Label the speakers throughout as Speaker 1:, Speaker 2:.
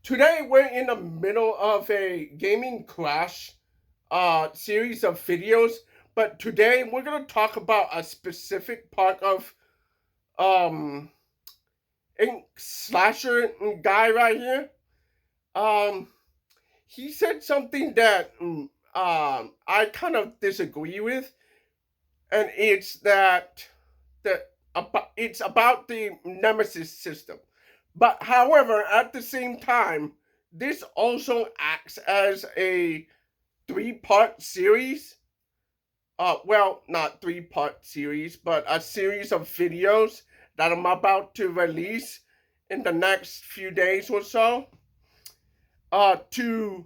Speaker 1: Today we're in the middle of a gaming crash series of videos, but today we're gonna talk about a specific part of um Ink Slasher guy right here. Um he said something that I kind of disagree with, and it's that it's about the Nemesis system. But however, at the same time, this also acts as a three-part series. Well, not three-part series, but a series of videos that I'm about to release in the next few days or so. To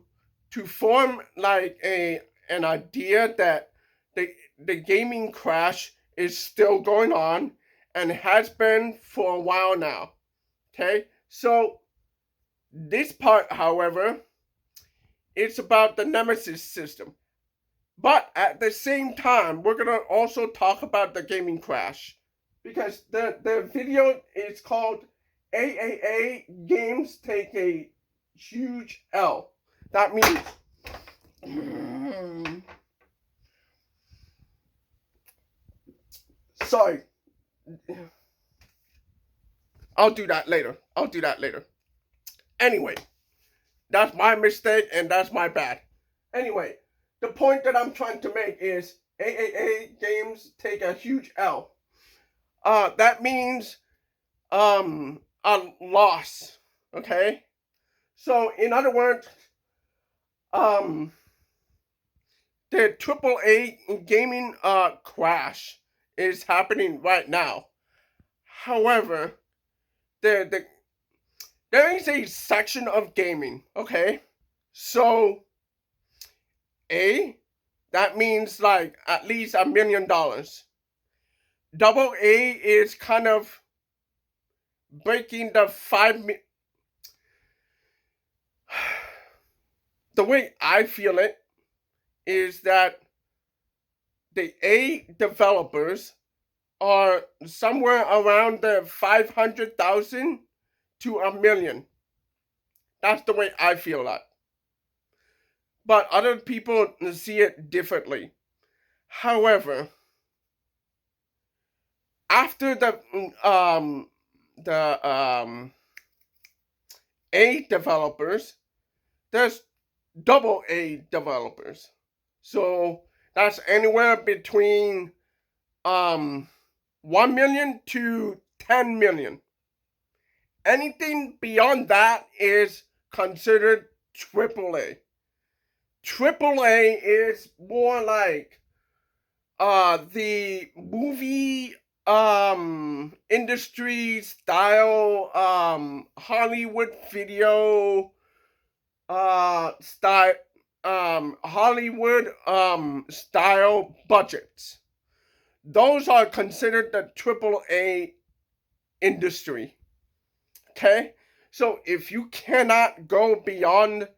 Speaker 1: form like an idea that the gaming crash is still going on and has been for a while now. Okay, so this part, however, it's about the Nemesis system. But at the same time, we're gonna also talk about the gaming crash because the video is called AAA Games Take a Huge L. That means sorry. I'll do that later. Anyway, that's my mistake and that's my bad. Anyway, the point that I'm trying to make is AAA games take a huge L. That means a loss. Okay? So in other words, the AAA gaming crash is happening right now. However, there is a section of gaming, okay? So that means like at least $1 million. Double A is kind of breaking the the way I feel it is that the A developers are somewhere around the 500,000 to $1 million. That's the way I feel that. But other people see it differently. However, after the A developers, there's double A developers. So that's anywhere between 1 million to 10 million. Anything beyond that is considered AAA. AAA is more like the movie industry style Hollywood video style Hollywood style budgets. Those are considered the AAA industry. Okay? So if you cannot go beyond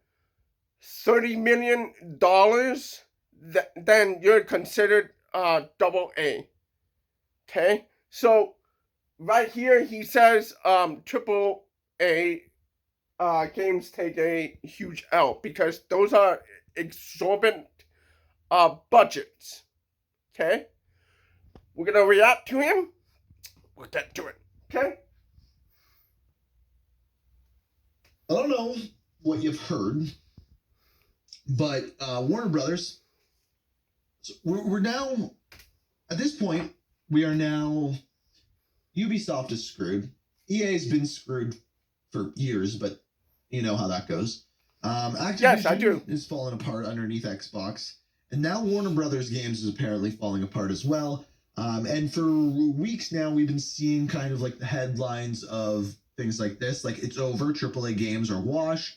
Speaker 1: $30 million, then you're considered double A. Okay? So right here he says triple A games take a huge L because those are exorbitant budgets. Okay? We're gonna react to him. We'll get to it. Okay?
Speaker 2: I don't know what you've heard, but Warner Brothers, we're now, at this point, we are now, Ubisoft is screwed. EA has been screwed for years, but you know how that goes. Activision
Speaker 1: Yes, I do.
Speaker 2: is falling apart underneath Xbox, and now Warner Brothers Games is apparently falling apart as well. And for weeks now, we've been seeing kind of like the headlines of things like this, like it's over, AAA games are washed,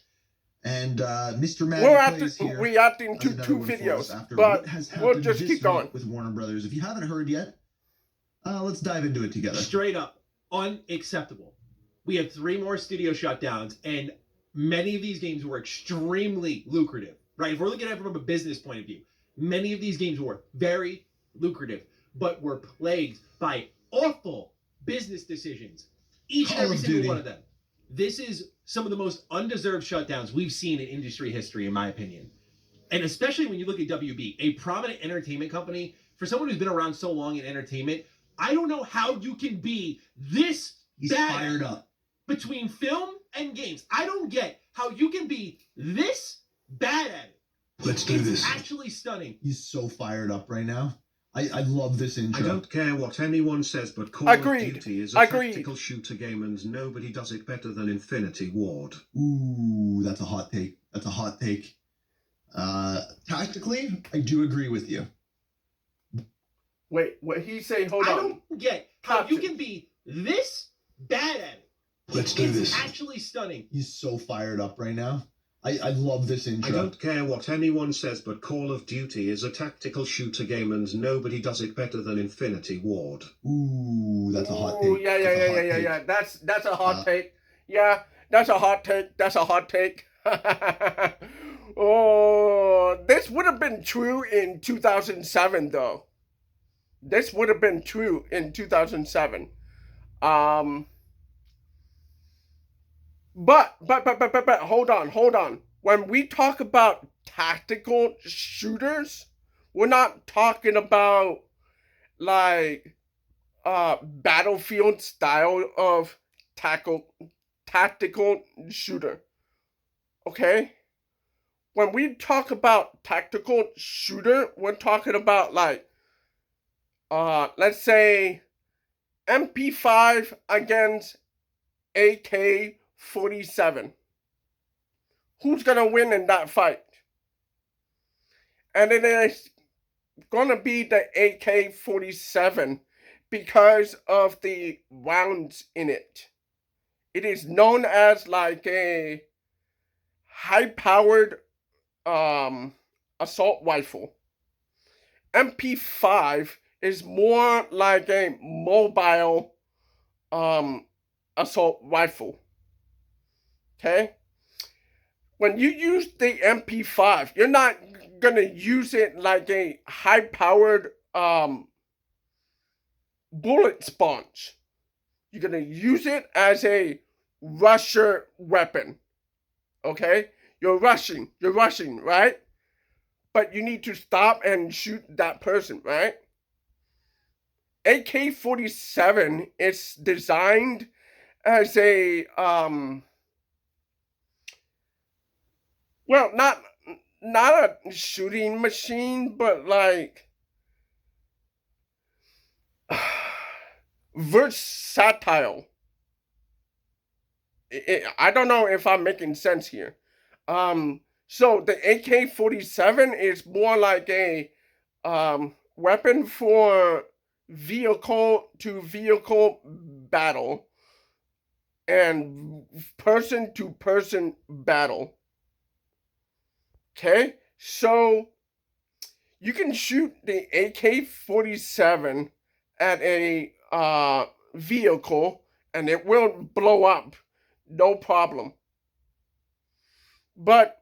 Speaker 2: and Mr. Mad plays here.
Speaker 1: We're reacting to two videos, but we'll just keep going
Speaker 2: with Warner Brothers. If you haven't heard yet, let's dive into it together.
Speaker 3: Straight up, unacceptable. We had 3 more studio shutdowns, and many of these games were extremely lucrative, right? If we're looking at it from a business point of view, many of these games were very lucrative, but were plagued by awful business decisions. Each and every single one of them. This is some of the most undeserved shutdowns we've seen in industry history, in my opinion. And especially when you look at WB, a prominent entertainment company, for someone who's been around so long in entertainment, I don't know how you can be this
Speaker 2: He's
Speaker 3: bad
Speaker 2: fired up.
Speaker 3: between film and games. I don't get how you can be this bad at it.
Speaker 2: Let's do this.
Speaker 3: It's actually stunning.
Speaker 2: He's so fired up right now. I love this intro.
Speaker 4: I don't care what anyone says, but Call
Speaker 1: Agreed.
Speaker 4: of Duty is a tactical shooter game and nobody does it better than Infinity Ward.
Speaker 2: Ooh, that's a hot take. That's a hot take. Tactically, I do agree with you.
Speaker 1: Wait, what he say? Hold
Speaker 3: I
Speaker 1: on.
Speaker 3: don't get how you can be this bad at it.
Speaker 2: Let's do this.
Speaker 3: It's actually stunning.
Speaker 2: He's so fired up right now. I love this intro.
Speaker 4: I don't care what anyone says, but Call of Duty is a tactical shooter game and nobody does it better than Infinity Ward.
Speaker 2: Ooh, that's a hot
Speaker 1: Ooh,
Speaker 2: take.
Speaker 1: yeah. That's a hot take. Yeah, that's a hot take. That's a hot take. Oh, this would have been true in 2007, though. This would have been true in 2007. But hold on. When we talk about tactical shooters, we're not talking about like Battlefield style of tactical shooter. Okay? When we talk about tactical shooter, we're talking about like let's say MP5 against AK-47. Who's gonna win in that fight? And it is gonna be the AK-47 because of the rounds in it. It is known as like a high-powered assault rifle. MP5 is more like a mobile assault rifle. Okay? When you use the MP5, you're not gonna use it like a high-powered bullet sponge. You're gonna use it as a rusher weapon. Okay? You're rushing, right? But you need to stop and shoot that person, right? AK-47 is designed as a well, not a shooting machine, but like versatile. I don't know if I'm making sense here. So the AK-47 is more like a weapon for vehicle to vehicle battle and person to person battle. Okay, so you can shoot the AK-47 at a vehicle and it will blow up, no problem. But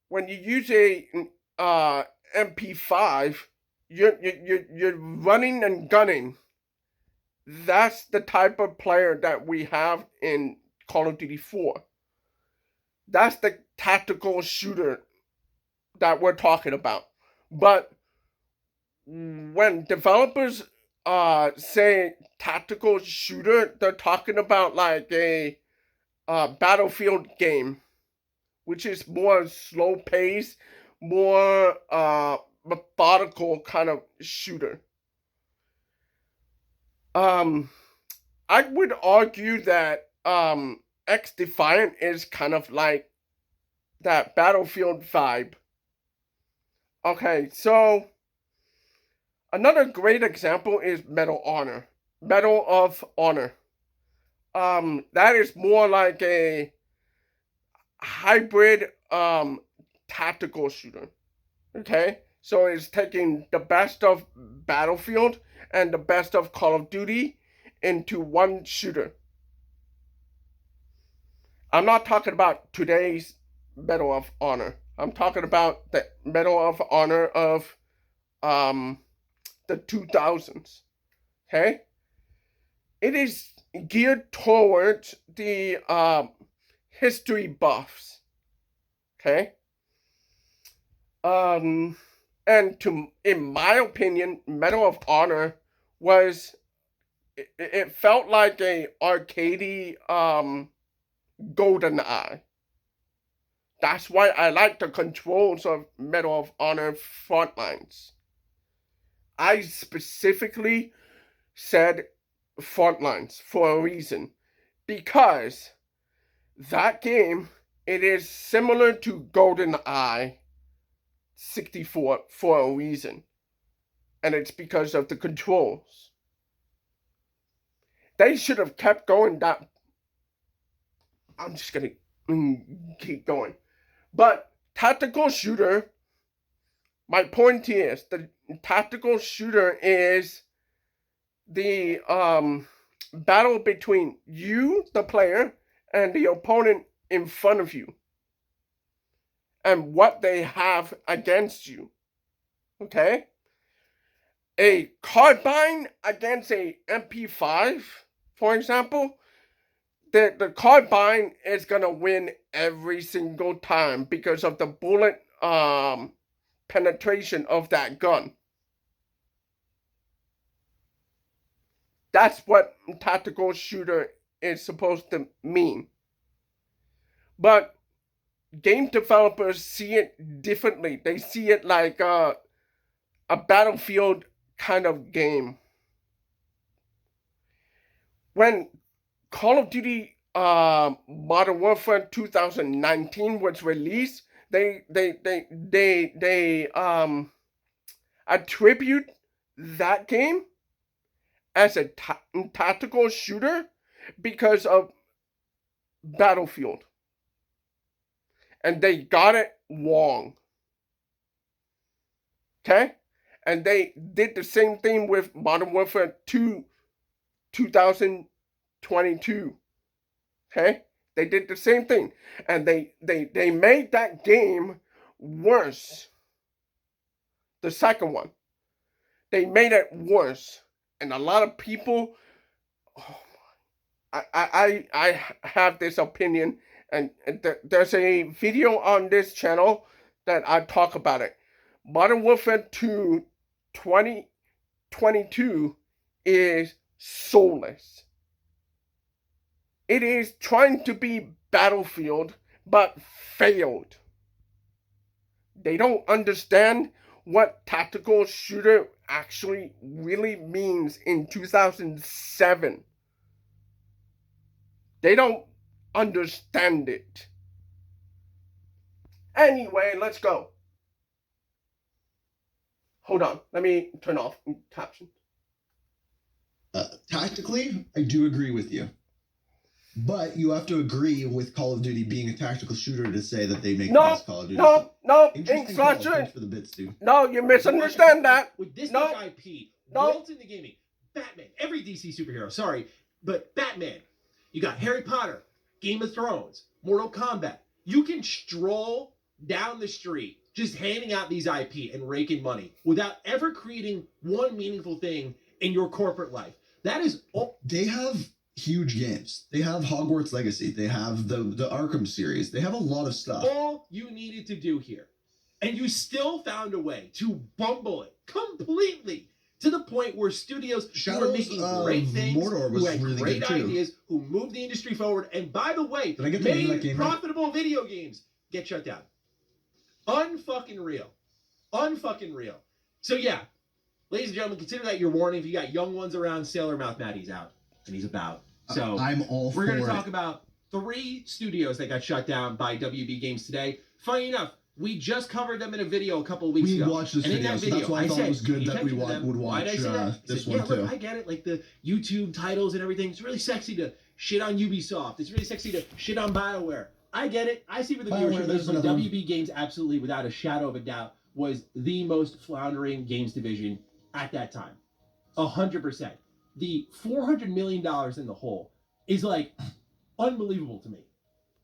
Speaker 1: when you use a MP5, you're running and gunning. That's the type of player that we have in Call of Duty 4. That's the tactical shooter that we're talking about. But when developers say tactical shooter, they're talking about like a Battlefield game, which is more slow paced, more methodical kind of shooter. I would argue that X Defiant is kind of like that Battlefield vibe. Okay, so another great example is Medal of Honor. That is more like a hybrid tactical shooter. Okay? So it's taking the best of Battlefield and the best of Call of Duty into one shooter. I'm not talking about today's Medal of Honor. I'm talking about the Medal of Honor of the 2000s. Okay? It is geared towards the history buffs. Okay? And in my opinion, Medal of Honor was it felt like a arcadey GoldenEye. That's why I like the controls of Medal of Honor Frontlines. I specifically said Frontlines for a reason. Because that game, it is similar to GoldenEye 64 for a reason. And it's because of the controls. They should have kept going that. I'm just gonna keep going. But tactical shooter, my point is the tactical shooter is the battle between you, the player, and the opponent in front of you. And what they have against you. Okay? A carbine against a MP5, for example, the carbine is gonna win every single time because of the bullet penetration of that gun. That's what tactical shooter is supposed to mean. But game developers see it differently. They see it like a Battlefield kind of game. When Call of Duty Modern Warfare 2019 was released, they attribute that game as a tactical shooter because of Battlefield. And they got it wrong. Okay? And they did the same thing with Modern Warfare 2 2022. Okay? They did the same thing. And they made that game worse. The second one. They made it worse. And a lot of people, I have this opinion, and there's a video on this channel that I talk about it. Modern Warfare 2 2022 is soulless. It is trying to be Battlefield, but failed. They don't understand what tactical shooter actually really means in 2007. They don't understand it. Anyway, let's go. Hold on. Let me turn off captions.
Speaker 2: Tactically, I do agree with you. But you have to agree with Call of Duty being a tactical shooter to say that they make the best Call of Duty.
Speaker 1: No,
Speaker 2: Interesting call. Thanks for the bits, dude.
Speaker 1: No, you misunderstand that.
Speaker 3: With this much IP built into gaming, Batman, every DC superhero, sorry, but Batman, you got Harry Potter, Game of Thrones, Mortal Kombat. You can stroll down the street just handing out these IP and raking money without ever creating one meaningful thing in your corporate life. That is all.
Speaker 2: They have huge games. They have Hogwarts Legacy. They have the Arkham series. They have a lot of stuff.
Speaker 3: All you needed to do here. And you still found a way to bumble it completely to the point where studios who were making great things, who had really great ideas, who moved the industry forward, and by the way, made profitable video games get shut down. Unfucking real. Unfucking real. So yeah, ladies and gentlemen, consider that your warning. If you got young ones around, Sailor Mouth Maddie's out. And he's about. So
Speaker 2: I'm all for it.
Speaker 3: We're going to talk about 3 studios that got shut down by WB Games today. Funny enough, we just covered them in a video a couple of weeks ago.
Speaker 2: We watched this video, so that's why I thought it was good that we would watch this one too.
Speaker 3: Look, I get it, like the YouTube titles and everything. It's really sexy to shit on Ubisoft. It's really sexy to shit on BioWare. I get it. I see where the viewership is, but WB Games absolutely, without a shadow of a doubt, was the most floundering games division at that time. 100%. The $400 million in the hole is like unbelievable to me.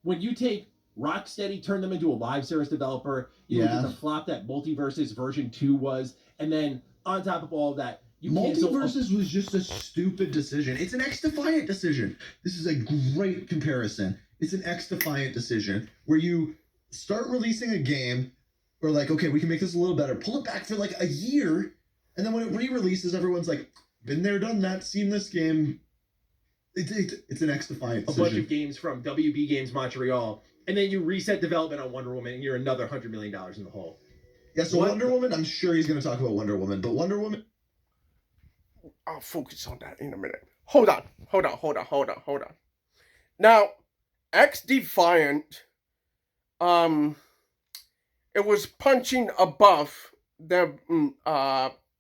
Speaker 3: When you take Rocksteady, turn them into a live service developer, you look at the flop that Multiversus version 2 was, and then on top of all of that,
Speaker 2: Multiversus was just a stupid decision. It's an X-Defiant decision. This is a great comparison. It's an X-defiant decision where you start releasing a game, or like, okay, we can make this a little better. Pull it back for like a year, and then when it re-releases, everyone's like, been there, done that, seen this game. It's an X-defiant decision.
Speaker 3: A bunch of games from WB Games Montreal, and then you reset development on Wonder Woman, and you're another $100 million in the hole.
Speaker 2: Yeah, so Wonder Woman, I'm sure he's going to talk about Wonder Woman, but Wonder Woman...
Speaker 1: I'll focus on that in a minute. Hold on. Now, X-Defiant, it was punching above their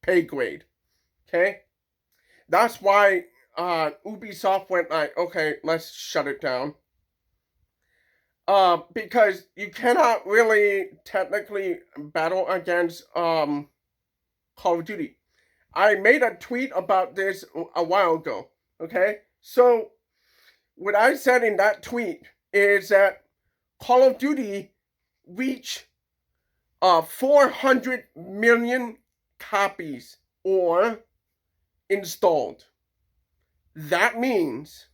Speaker 1: pay grade, okay? That's why Ubisoft went like, okay, let's shut it down. Because you cannot really technically battle against Call of Duty. I made a tweet about this a while ago, okay? So, what I said in that tweet is that Call of Duty reached 400 million copies or installed. That means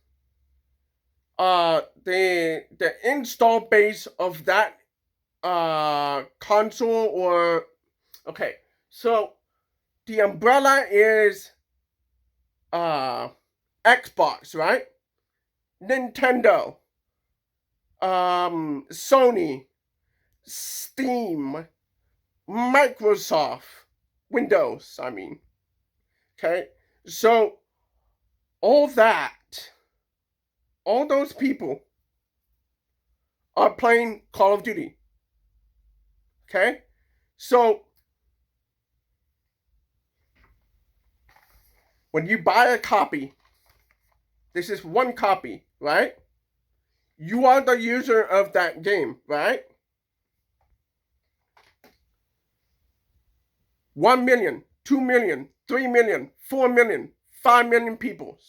Speaker 1: the install base of that console, or okay, so the umbrella is Xbox, right? Nintendo, Sony, Steam, Microsoft, Windows, I mean. Okay? So, all those people are playing Call of Duty. Okay? So, when you buy a copy, this is one copy, right? You are the user of that game, right? 1 million, 2 million, 3 million, 4 million, 5 million people.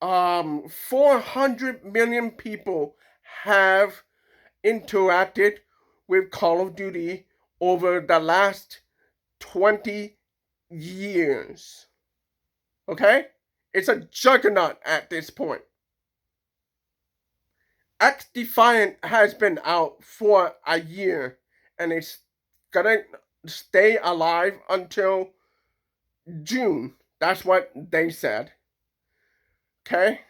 Speaker 1: 400 million people have interacted with Call of Duty over the last 20 years. Okay? It's a juggernaut at this point. X-Defiant has been out for a year, and it's gonna stay alive until June. That's what they said. Okay?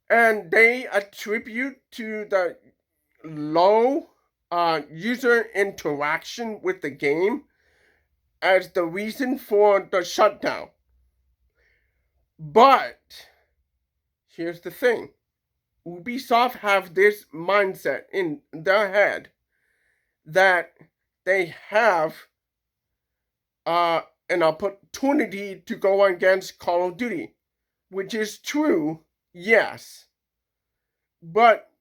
Speaker 1: And they attribute to the low user interaction with the game as the reason for the shutdown. But here's the thing. Ubisoft have this mindset in their head that they have an opportunity to go against Call of Duty, which is true, yes. But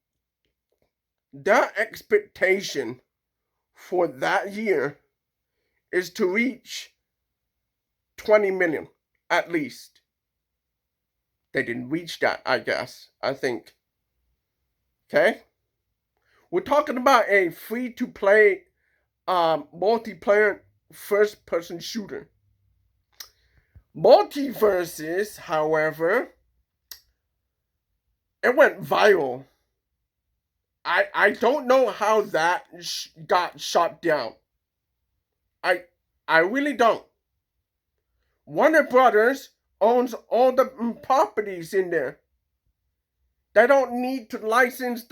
Speaker 1: their expectation for that year is to reach 20 million, at least. They didn't reach that, I guess, I think. Okay? We're talking about a free-to-play multiplayer first-person shooter. Multiverses, however, it went viral. I don't know how that got shut down. I really don't. Warner Brothers owns all the properties in there. They don't need to license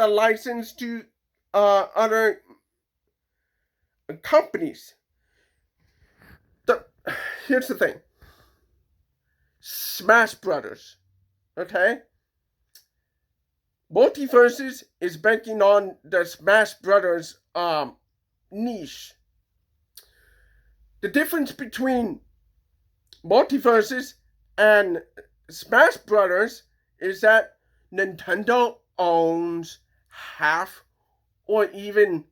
Speaker 1: to other companies. Here's the thing. Smash Brothers, okay? Multiverses is banking on the Smash Brothers niche. The difference between Multiverses and Smash Brothers is that Nintendo owns half or even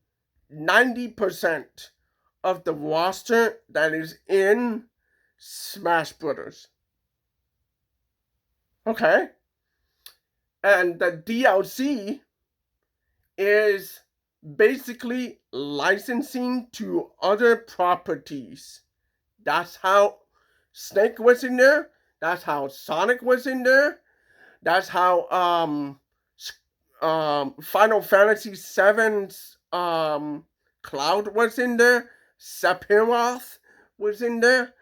Speaker 1: 90% of the roster that is in Smash Brothers. Okay? And the DLC is basically licensing to other properties. That's how Snake was in there. That's how Sonic was in there. That's how Final Fantasy VII's Cloud was in there. Sephiroth was in there.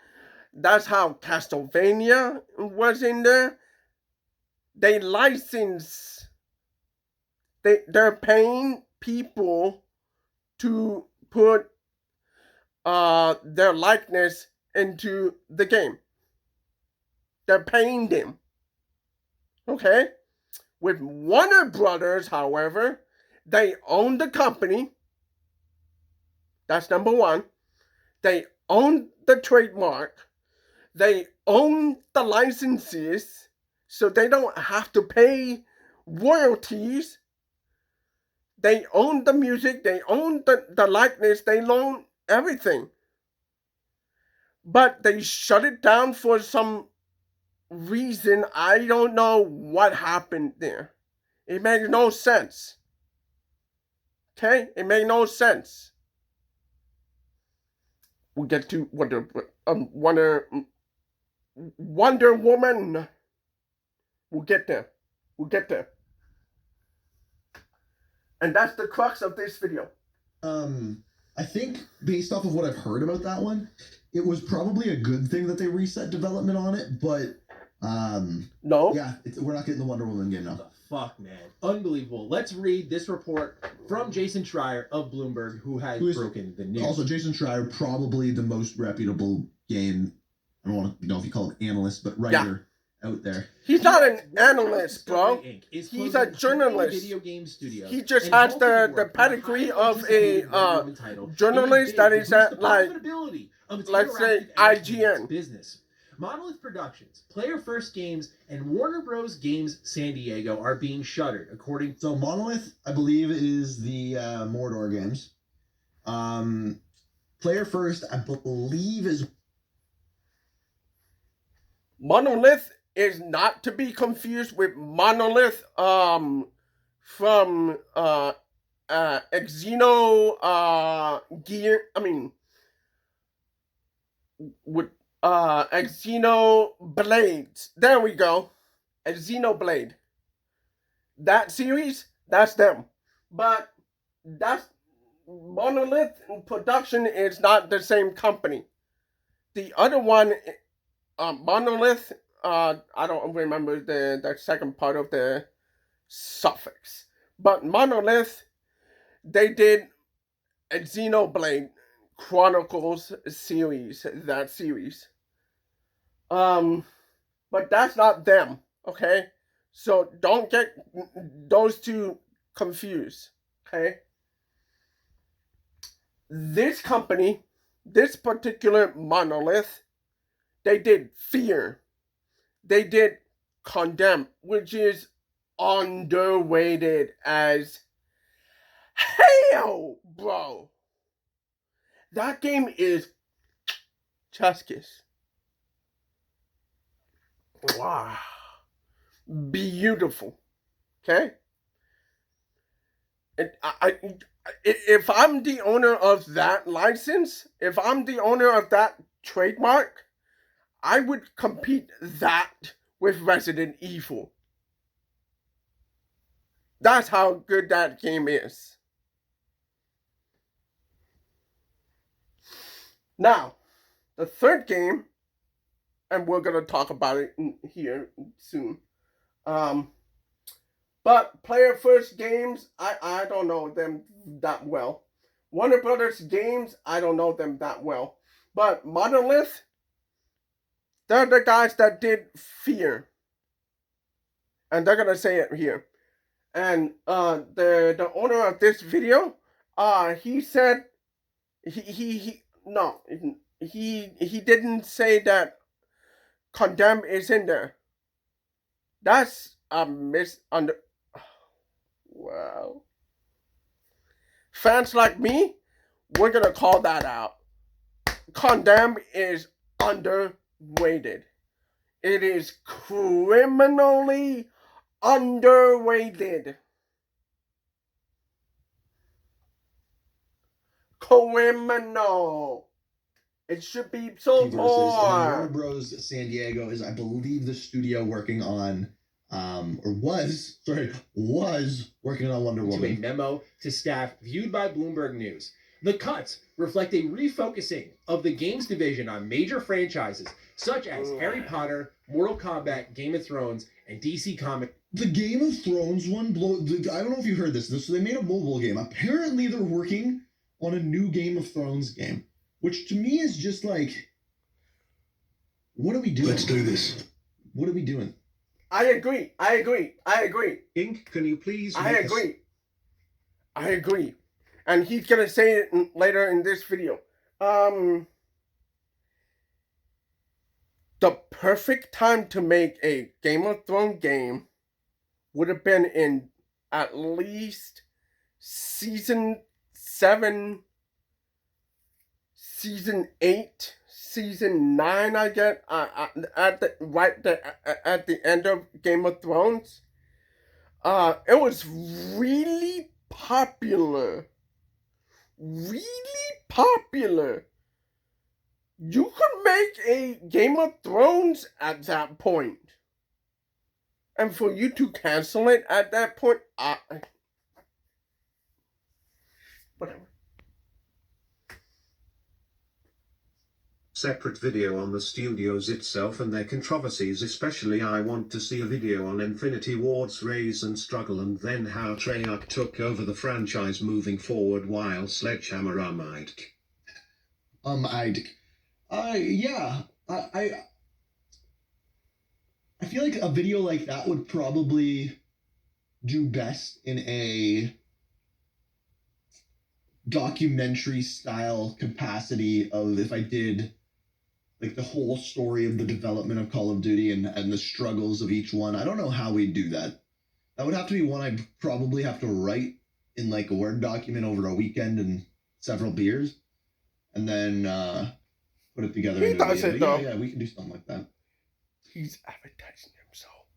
Speaker 1: That's how Castlevania was in there. They license. They're paying people to put their likeness into the game. They're paying them. Okay? With Warner Brothers, however, they own the company. That's number one. They own the trademark. They own the licenses, so they don't have to pay royalties. They own the music. They own the likeness. They own everything. But they shut it down for some reason. I don't know what happened there. It makes no sense. Okay? It made no sense. We'll get to Wonder Woman. We'll get there. We'll get there. And that's the crux of this video.
Speaker 2: I think based off of what I've heard about that one, it was probably a good thing that they reset development on it, but
Speaker 1: No.
Speaker 2: yeah, we're not getting the Wonder Woman game now.
Speaker 3: The fuck, man. Unbelievable. Let's read this report from Jason Schreier of Bloomberg, who has broken the news.
Speaker 2: Also, Jason Schreier, probably the most reputable game, I don't want to know if you call it analyst, but writer out there.
Speaker 1: He's not an analyst, bro.
Speaker 3: He's
Speaker 1: a journalist.
Speaker 3: Video game studio.
Speaker 1: He just has the pedigree of a journalist that is at, like, let's say, IGN.
Speaker 3: Business. Monolith Productions, Player First Games, and Warner Bros. Games San Diego are being shuttered, according to...
Speaker 2: So Monolith, I believe, is the Mordor games. Player First, I believe, is...
Speaker 1: Monolith is not to be confused with Monolith from Xeno gear. I mean, with Xeno Blades. There we go. A Xenoblade. That series, that's them. But that's Monolith Production is not the same company. The other one, Monolith, I don't remember the second part of the suffix. But Monolith, they did a Xenoblade Chronicles series, that series. But that's not them, okay? So don't get those two confused, okay? This company, this particular Monolith, they did Fear. They did Condemn, which is underrated as hell, bro. That game is chef's kiss. Wow. Beautiful. Okay? And if I'm the owner of that license, if I'm the owner of that trademark, I would compete that with Resident Evil. That's how good that game is. Now, the third game, and we're going to talk about it here soon. But Player First Games, I don't know them that well. Warner Brothers Games, I don't know them that well. But Monolith, they're the guys that did Fear. And they're going to say it here. And the owner of this video, he said, he didn't say that Condemn is in there. That's a wow. Fans like me, we're gonna call that out. Condemn is underrated. It is criminally underrated. Criminal. It should be so more.
Speaker 2: Warner Bros. San Diego is, I believe, the studio working on was working on Wonder
Speaker 3: To a
Speaker 2: Woman.
Speaker 3: memo to staff viewed by Bloomberg News. The cuts reflect a refocusing of the games division on major franchises such as Harry Potter, Mortal Kombat, Game of Thrones, and DC Comics.
Speaker 2: The Game of Thrones one, I don't know if you heard this. So they made a mobile game. Apparently, they're working on a new Game of Thrones game, which to me is just like, what are we doing?
Speaker 4: Let's do this.
Speaker 2: What are we doing?
Speaker 1: I agree.
Speaker 4: Ink, can you please
Speaker 1: I agree. And he's gonna say it later in this video. The perfect time to make a Game of Thrones game would have been in at least season 7, season 8, season 9. I get at the end of Game of Thrones. It was really popular. You could make a Game of Thrones at that point. And for you to cancel it at that point, whatever.
Speaker 4: Separate video on the studios itself and their controversies, especially I want to see a video on Infinity Ward's rise and struggle, and then how Treyarch took over the franchise moving forward while Sledgehammer
Speaker 2: I feel like a video like that would probably do best in a documentary style capacity of if I did like the whole story of the development of Call of Duty and the struggles of each one. I don't know how we'd do that. That would have to be one I'd probably have to write in like a Word document over a weekend and several beers, and then put it together.
Speaker 1: He does it though.
Speaker 2: Yeah, we can do something like that.
Speaker 1: He's advertising himself.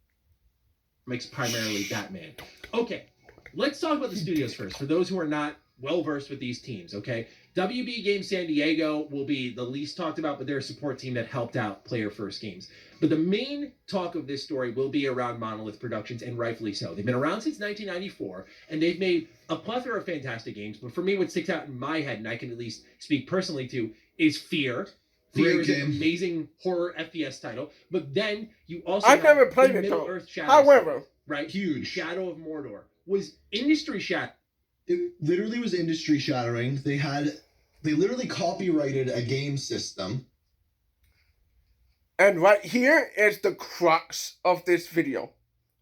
Speaker 3: Makes primarily Batman. Okay, let's talk about the studios first. For those who are not well versed with these teams, okay? WB Games San Diego will be the least talked about, but they're a support team that helped out Player First Games. But the main talk of this story will be around Monolith Productions, and rightfully so. They've been around since 1994, and they've made a plethora of fantastic games. But for me, what sticks out in my head, and I can at least speak personally to, is Fear. Fear is an amazing horror FPS title. But then you also
Speaker 1: I've never played it
Speaker 3: Middle
Speaker 1: though.
Speaker 3: Earth Shadow
Speaker 1: However,
Speaker 3: series, right?
Speaker 2: Huge.
Speaker 3: Shadow of Mordor was industry shattering.
Speaker 2: It literally was industry shattering. They literally copyrighted a game system.
Speaker 1: and right here is the crux of this video.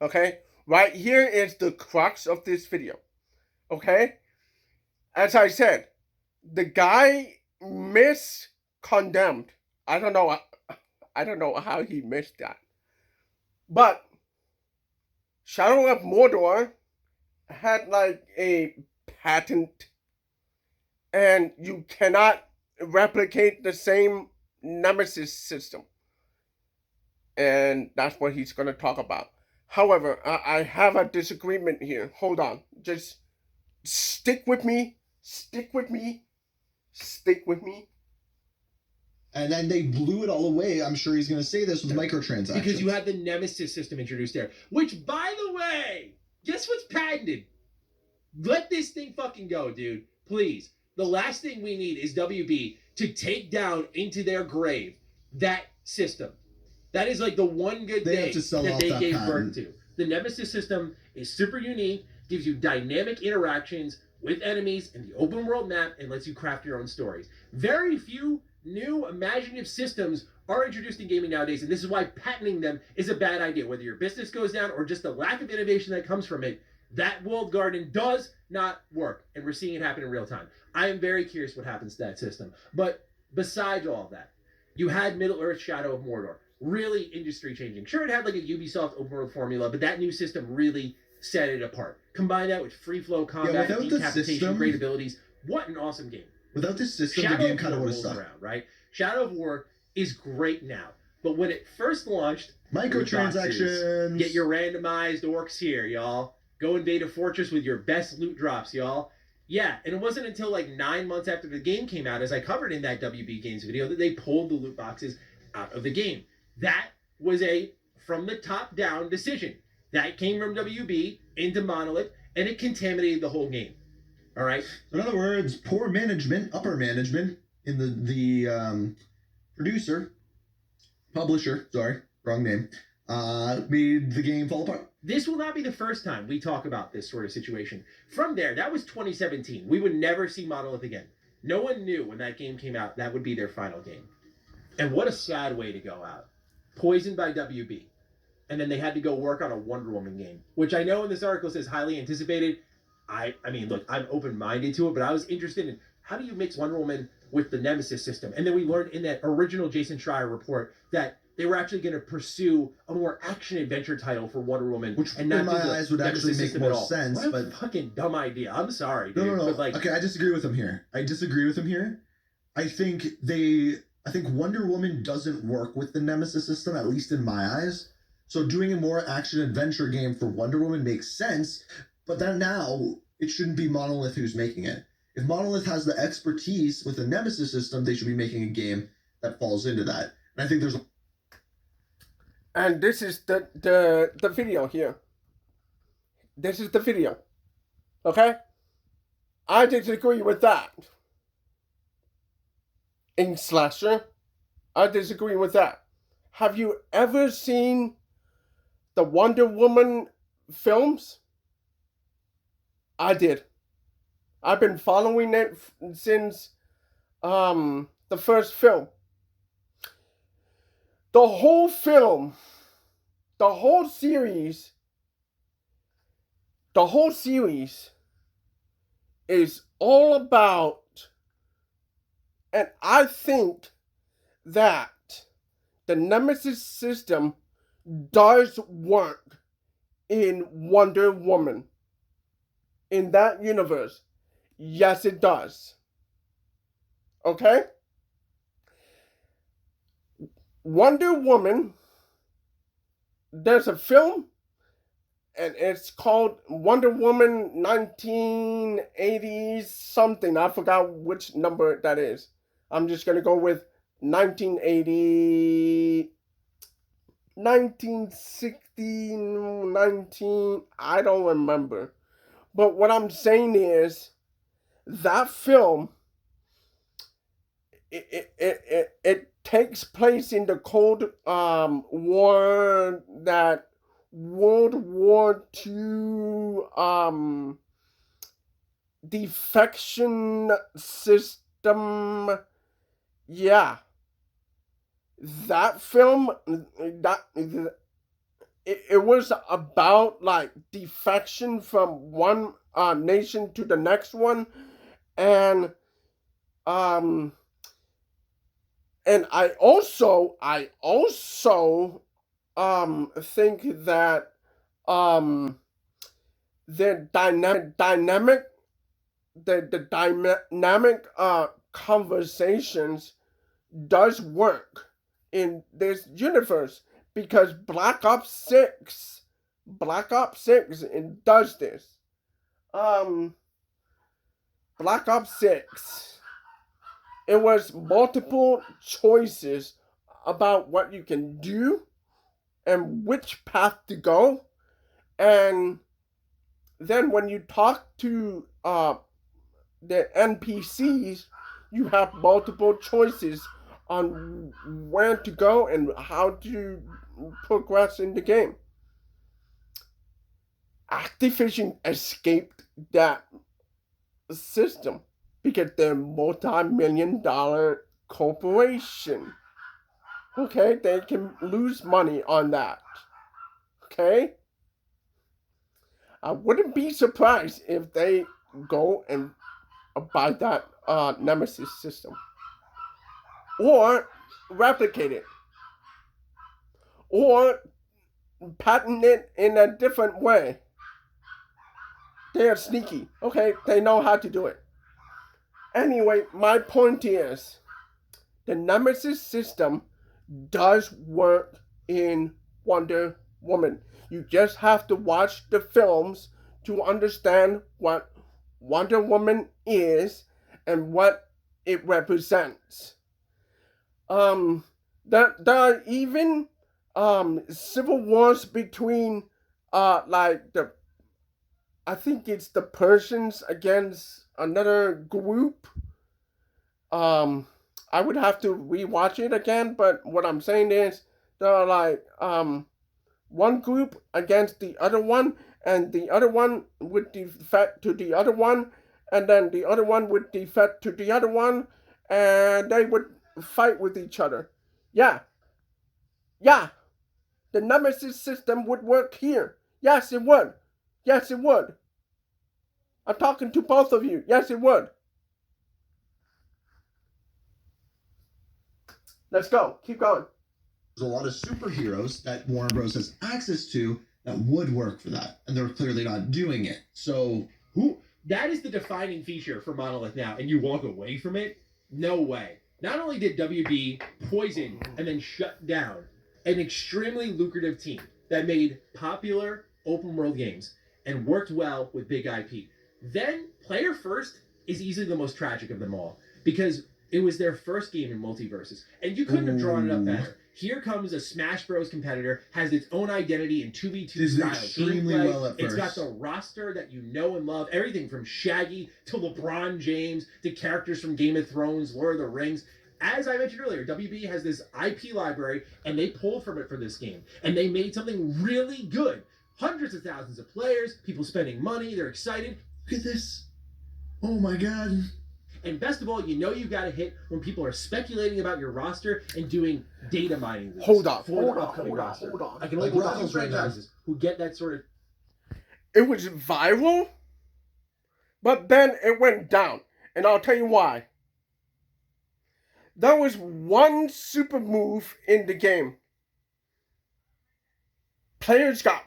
Speaker 1: Okay? Right here is the crux of this video. Okay? As I said, the guy miscondemned. I don't know how he missed that. But Shadow of Mordor had like a patent, and you cannot replicate the same Nemesis system. And that's what he's going to talk about. However, I have a disagreement here. Hold on. Just stick with me.
Speaker 2: And then they blew it all away. I'm sure he's going to say this with microtransactions.
Speaker 3: Because you had the Nemesis system introduced there. Which, by the way, guess what's patented? Let this thing fucking go, dude. Please. The last thing we need is WB to take down into their grave that system. That is like the one good thing that they gave birth to. The Nemesis system is super unique, gives you dynamic interactions with enemies in the open world map, and lets you craft your own stories. Very few new imaginative systems are introduced in gaming nowadays, and this is why patenting them is a bad idea. Whether your business goes down or just the lack of innovation that comes from it, that walled garden does not work, and we're seeing it happen in real time. I am very curious what happens to that system. But besides all of that, you had Middle Earth Shadow of Mordor. Really industry changing. Sure, it had like a Ubisoft open world formula, but that new system really set it apart. Combine that with free flow combat, decapitation, great abilities. What an awesome game.
Speaker 2: Without this system,
Speaker 3: Shadow
Speaker 2: the game kind of would have sucked.
Speaker 3: Around, right? Shadow of War is great now. But when it first launched,
Speaker 2: microtransactions.
Speaker 3: Get your randomized orcs here, y'all. Go invade a fortress with your best loot drops, y'all. Yeah, and it wasn't until like 9 months after the game came out, as I covered in that WB Games video, that they pulled the loot boxes out of the game. That was a from the top down decision. That came from WB into Monolith, and it contaminated the whole game. All right.
Speaker 2: In other words, poor management, upper management, in the producer, publisher, sorry, wrong name, made the game fall apart.
Speaker 3: This will not be the first time we talk about this sort of situation. From there, that was 2017. We would never see Monolith again. No one knew when that game came out that would be their final game. And what a sad way to go out. Poisoned by WB. And then they had to go work on a Wonder Woman game, which I know in this article says highly anticipated. I mean, look, I'm open-minded to it, but I was interested in how do you mix Wonder Woman with the Nemesis system? And then we learned in that original Jason Schreier report that they were actually going to pursue a more action-adventure title for Wonder Woman.
Speaker 2: Which,
Speaker 3: and not
Speaker 2: in my eyes, would actually make more sense.
Speaker 3: What a
Speaker 2: but
Speaker 3: fucking dumb idea. I'm sorry, dude.
Speaker 2: No.
Speaker 3: But like,
Speaker 2: okay, I disagree with him here. I think Wonder Woman doesn't work with the Nemesis system, at least in my eyes. So doing a more action-adventure game for Wonder Woman makes sense, but then now it shouldn't be Monolith who's making it. If Monolith has the expertise with the Nemesis system, they should be making a game that falls into that. And I think there's...
Speaker 1: And this is the video here. This is the video. Okay? I disagree with that. In Slasher, I disagree with that. Have you ever seen the Wonder Woman films? I did. I've been following it since the first film. The whole film, the whole series is all about, and I think that the Nemesis system does work in Wonder Woman. In that universe. Yes, it does. Okay? Wonder Woman, there's a film, and it's called Wonder Woman 1980 something. I forgot which number that is. I'm just going to go with 1980, 1960, 19, I don't remember. But what I'm saying is, that film, it takes place in the Cold War, that World War II defection system. Yeah. That film, it was about like defection from one nation to the next one, and I also think that the dynamic conversations does work in this universe, because Black Ops 6 it does this. Black Ops 6, it was multiple choices about what you can do and which path to go, and then when you talk to the NPCs, you have multiple choices on where to go and how to progress in the game. Activision escaped that system because they're a multi-million-dollar corporation. Okay, they can lose money on that. Okay? I wouldn't be surprised if they go and buy that Nemesis system. Or replicate it. Or patent it in a different way. They are sneaky. Okay, they know how to do it. Anyway, my point is, the Nemesis system does work in Wonder Woman. You just have to watch the films to understand what Wonder Woman is and what it represents. There are even civil wars between like I think it's the Persians against another group. Um, I would have to rewatch it again, but what I'm saying is there are like one group against the other one, and the other one would defect to the other one, and then the other one would defect to the other one, and they would fight with each other. Yeah, yeah, the Nemesis system would work here. Yes, it would. Yes, it would. I'm talking to both of you. Yes, it would. Let's go. Keep going.
Speaker 2: There's a lot of superheroes that Warner Bros. Has access to that would work for that, and they're clearly not doing it. So
Speaker 3: that is the defining feature for Monolith now, and you walk away from it? No way. Not only did WB poison and then shut down an extremely lucrative team that made popular open world games and worked well with big IP, then Player First is easily the most tragic of them all because it was their first game in multiverses, and you couldn't have drawn it up better. Here comes a Smash Bros. Competitor, has its own identity in 2v2 style
Speaker 2: extremely
Speaker 3: gameplay.
Speaker 2: well at
Speaker 3: It's got
Speaker 2: first.
Speaker 3: the roster that you know and love, everything from Shaggy to LeBron James to characters from Game of Thrones, Lord of the Rings. As I mentioned earlier, WB has this IP library, and they pulled from it for this game, and they made something really good. Hundreds of thousands of players, people spending money, they're excited.
Speaker 2: Look at this. Oh my god.
Speaker 3: And best of all, you know you got a hit when people are speculating about your roster and doing data mining.
Speaker 1: Hold on,
Speaker 3: for the upcoming roster.
Speaker 1: hold on.
Speaker 3: I can only
Speaker 2: Like
Speaker 3: work on
Speaker 2: Rockets right now.
Speaker 3: franchises who get that sort of.
Speaker 1: It was viral, but then it went down. And I'll tell you why. There was one super move in the game. Players got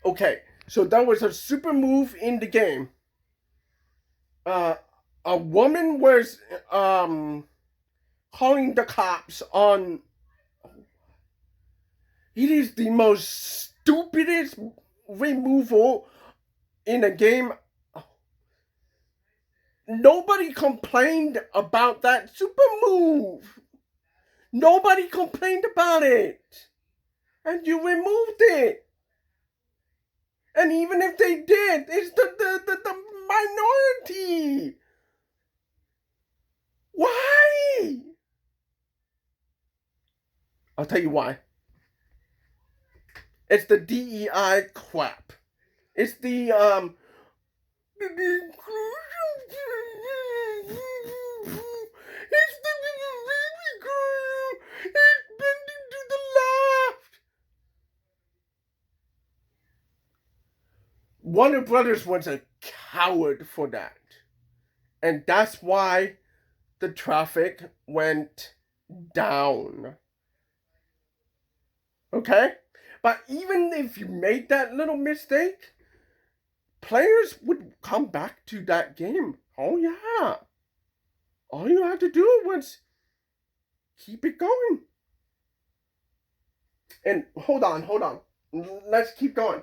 Speaker 1: okay, so there was a super move in the game. A woman was calling the cops on. It is the most stupidest removal in a game. Nobody complained about that super move. Nobody complained about it. And you removed it. And even if they did, it's the minority. Why? I'll tell you why. It's the DEI crap. It's the it's the baby girl. It's bending to the left. Warner Brothers was a coward for that. And that's why the traffic went down. Okay? But even if you made that little mistake, players would come back to that game. Oh, yeah. All you had to do was keep it going. And hold on. Let's keep going.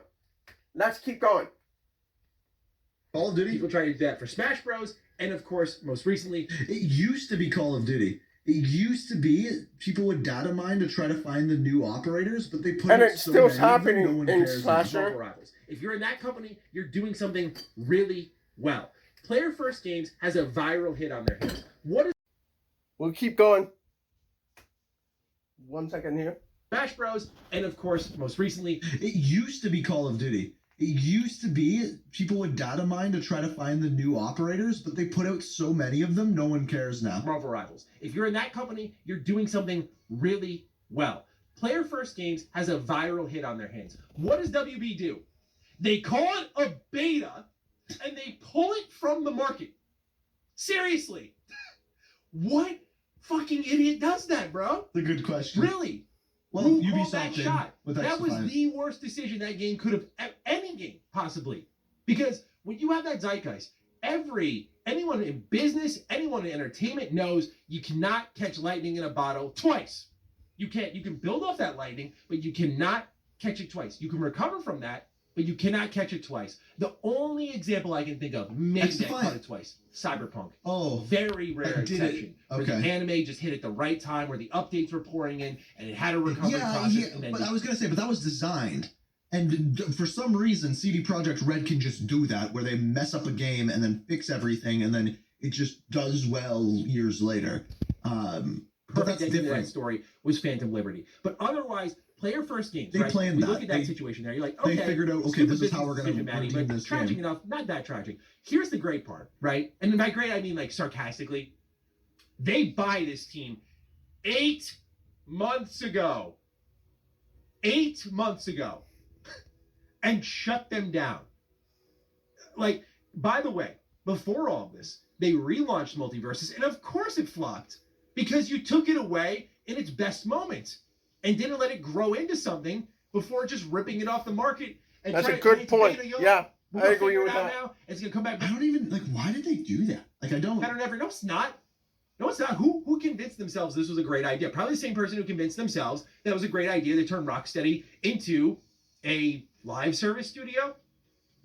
Speaker 2: Call of Duty?
Speaker 3: People try to do that for Smash Bros. And of course, most recently,
Speaker 2: It used to be Call of Duty. It used to be people would data mine to try to find the new operators, but they put
Speaker 1: And
Speaker 2: out
Speaker 1: it's
Speaker 2: so
Speaker 1: still
Speaker 2: many of them,
Speaker 1: happening
Speaker 2: no one
Speaker 1: in
Speaker 2: cares
Speaker 1: Slasher.
Speaker 3: Marvel Rivals. If you're in that company, you're doing something really well. Player First Games has a viral hit on their hands. What is
Speaker 1: We'll keep going. 1 second here.
Speaker 3: Smash Bros? And of course, most recently,
Speaker 2: It used to be Call of Duty. It used to be people would data mine to try to find the new operators, but they put out so many of them, no one cares now.
Speaker 3: Marvel Rivals. If you're in that company, you're doing something really well. Player First Games has a viral hit on their hands. What does WB do? They call it a beta and they pull it from the market. Seriously. What fucking idiot does that, bro?
Speaker 2: That's a good question.
Speaker 3: Really?
Speaker 2: Well,
Speaker 3: Who called
Speaker 2: Ubisoft
Speaker 3: that
Speaker 2: did
Speaker 3: shot?
Speaker 2: with
Speaker 3: That was
Speaker 2: X-Defiant.
Speaker 3: the worst decision that game could have, any game possibly. Because when you have that zeitgeist, anyone in business, anyone in entertainment knows you cannot catch lightning in a bottle twice. You can't. You can build off that lightning, but you cannot catch it twice. You can recover from that, but you cannot catch it twice. The only example I can think of, maybe
Speaker 2: That's
Speaker 3: that
Speaker 2: fine.
Speaker 3: caught it twice, Cyberpunk.
Speaker 2: Oh,
Speaker 3: Very rare
Speaker 2: That did it.
Speaker 3: exception. Where the
Speaker 2: Okay.
Speaker 3: anime just hit at the right time, where the updates were pouring in, and it had a recovery process. And then
Speaker 2: but I was gonna say, but that was designed, and for some reason, CD Projekt Red can just do that, where they mess up a game and then fix everything, and then it just does well years later. But that's
Speaker 3: perfect ending to that
Speaker 2: different.
Speaker 3: story was Phantom Liberty. But otherwise, player first games.
Speaker 2: They
Speaker 3: right?
Speaker 2: planned
Speaker 3: we
Speaker 2: that.
Speaker 3: look at that
Speaker 2: They-
Speaker 3: situation there. You're like,
Speaker 2: They
Speaker 3: okay,
Speaker 2: figured out, okay,
Speaker 3: stupid
Speaker 2: this is how
Speaker 3: business
Speaker 2: we're gonna
Speaker 3: decision, Maddie,
Speaker 2: redeem
Speaker 3: but
Speaker 2: this
Speaker 3: tragic
Speaker 2: game.
Speaker 3: enough, not that tragic. Here's the great part, right? And by great, I mean like sarcastically. They buy this team 8 months ago. 8 months ago. And shut them down. Like, by the way, before all this, they relaunched Multiverses, and of course it flopped. Because you took it away in its best moments and didn't let it grow into something before just ripping it off the market. And
Speaker 1: That's a
Speaker 3: trying-
Speaker 1: good
Speaker 3: it's
Speaker 1: point.
Speaker 3: beta, yo,
Speaker 1: Yeah,
Speaker 3: we're
Speaker 1: I
Speaker 3: gonna
Speaker 1: agree
Speaker 3: figure it
Speaker 1: with
Speaker 3: out
Speaker 1: that.
Speaker 3: Now. It's gonna come back.
Speaker 2: I don't even like. Why did they do that? Like, I don't.
Speaker 3: I don't ever. No, it's not. No, it's not. Who convinced themselves this was a great idea? Probably the same person who convinced themselves that was a great idea to turn Rocksteady into a live service studio.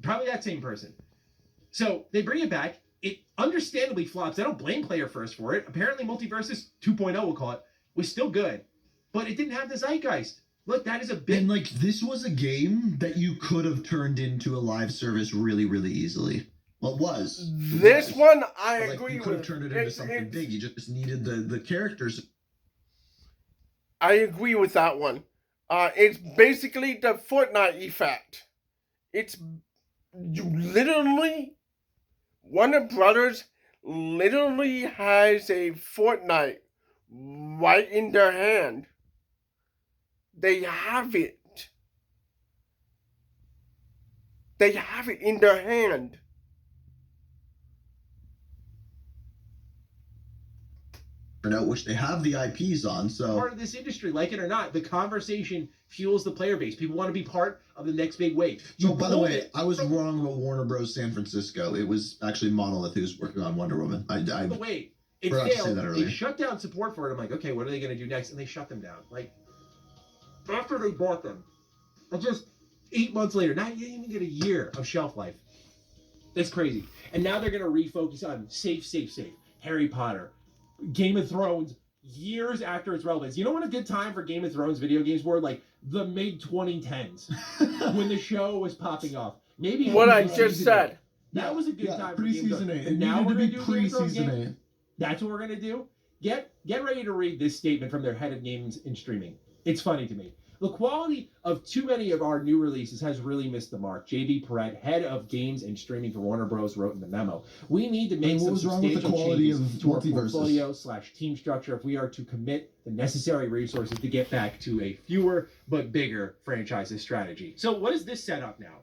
Speaker 3: Probably that same person. So they bring it back. It understandably flops. I don't blame Player First for it. Apparently, Multiversus 2.0, we'll call it, was still good, but it didn't have the zeitgeist. Look, that is a big.
Speaker 2: And like, this was a game that you could have turned into a live service really, really easily. Well, it was. It
Speaker 1: This
Speaker 2: was.
Speaker 1: one I
Speaker 2: But, like,
Speaker 1: agree
Speaker 2: you could have
Speaker 1: with.
Speaker 2: turned it into something big. You just needed the characters.
Speaker 1: I agree with that one. It's basically the Fortnite effect. It's you literally Warner Brothers literally has a Fortnite right in their hand. They have it. They have it in their hand.
Speaker 2: Out, which they have the IPs on, so
Speaker 3: Part of this industry, like it or not, the conversation fuels the player base. People want to be part of the next big wave.
Speaker 2: So, by the way, I was wrong about Warner Bros. San Francisco. It was actually Monolith who was working on Wonder Woman.
Speaker 3: By the way, it
Speaker 2: forgot to say
Speaker 3: failed.
Speaker 2: that earlier.
Speaker 3: They shut down support for it. I'm like, okay, what are they going to do next? And they shut them down. Like, after they bought them, and just 8 months later, not you didn't even get a year of shelf life. That's crazy. And now they're going to refocus on safe. Harry Potter, Game of Thrones, years after its relevance. You know what a good time for Game of Thrones video games were? Like the mid 2010s when the show was popping off. Maybe
Speaker 1: What I
Speaker 3: preseason
Speaker 1: just said.
Speaker 3: 8. That was a good time for Game of
Speaker 2: pre-season
Speaker 3: Thrones.
Speaker 2: 8.
Speaker 3: And
Speaker 2: It
Speaker 3: now
Speaker 2: needed
Speaker 3: we're
Speaker 2: to
Speaker 3: going
Speaker 2: be
Speaker 3: to do Game of Thrones
Speaker 2: pre-season
Speaker 3: games.
Speaker 2: 8.
Speaker 3: That's what we're gonna do. Get ready to read this statement from their head of games and streaming. It's funny to me. The quality of too many of our new releases has really missed the mark. JB Perret, head of games and streaming for Warner Bros., wrote in the memo. We need to make
Speaker 2: What
Speaker 3: some
Speaker 2: was wrong with the
Speaker 3: substantial
Speaker 2: quality
Speaker 3: changes
Speaker 2: of
Speaker 3: to our
Speaker 2: Multiverses?
Speaker 3: portfolio/team structure if we are to commit the necessary resources to get back to a fewer but bigger franchises strategy. So what does this set up now?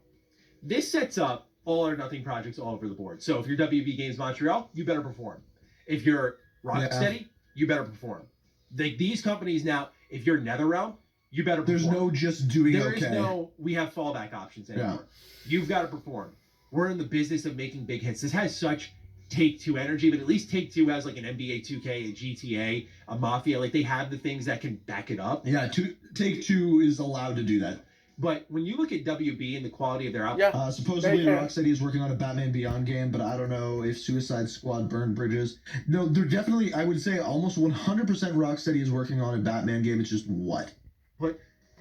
Speaker 3: This sets up all or nothing projects all over the board. So if you're WB Games Montreal, you better perform. If you're Rocksteady, you better perform. These companies now, if you're NetherRealm, you better perform.
Speaker 2: There's no just doing
Speaker 3: There
Speaker 2: okay.
Speaker 3: is no, we have fallback options anymore. You've got to perform. We're in the business of making big hits. This has such Take-Two energy, but at least Take-Two has like an NBA 2K, a GTA, a Mafia. Like they have the things that can back it up.
Speaker 2: Yeah, Take-Two is allowed to do that.
Speaker 3: But when you look at WB and the quality of their output,
Speaker 1: Yeah.
Speaker 2: Supposedly
Speaker 1: They can.
Speaker 2: Rocksteady is working on a Batman Beyond game, but I don't know if Suicide Squad burned bridges. No, they're definitely, I would say almost 100% Rocksteady is working on a Batman game. It's just what?
Speaker 3: but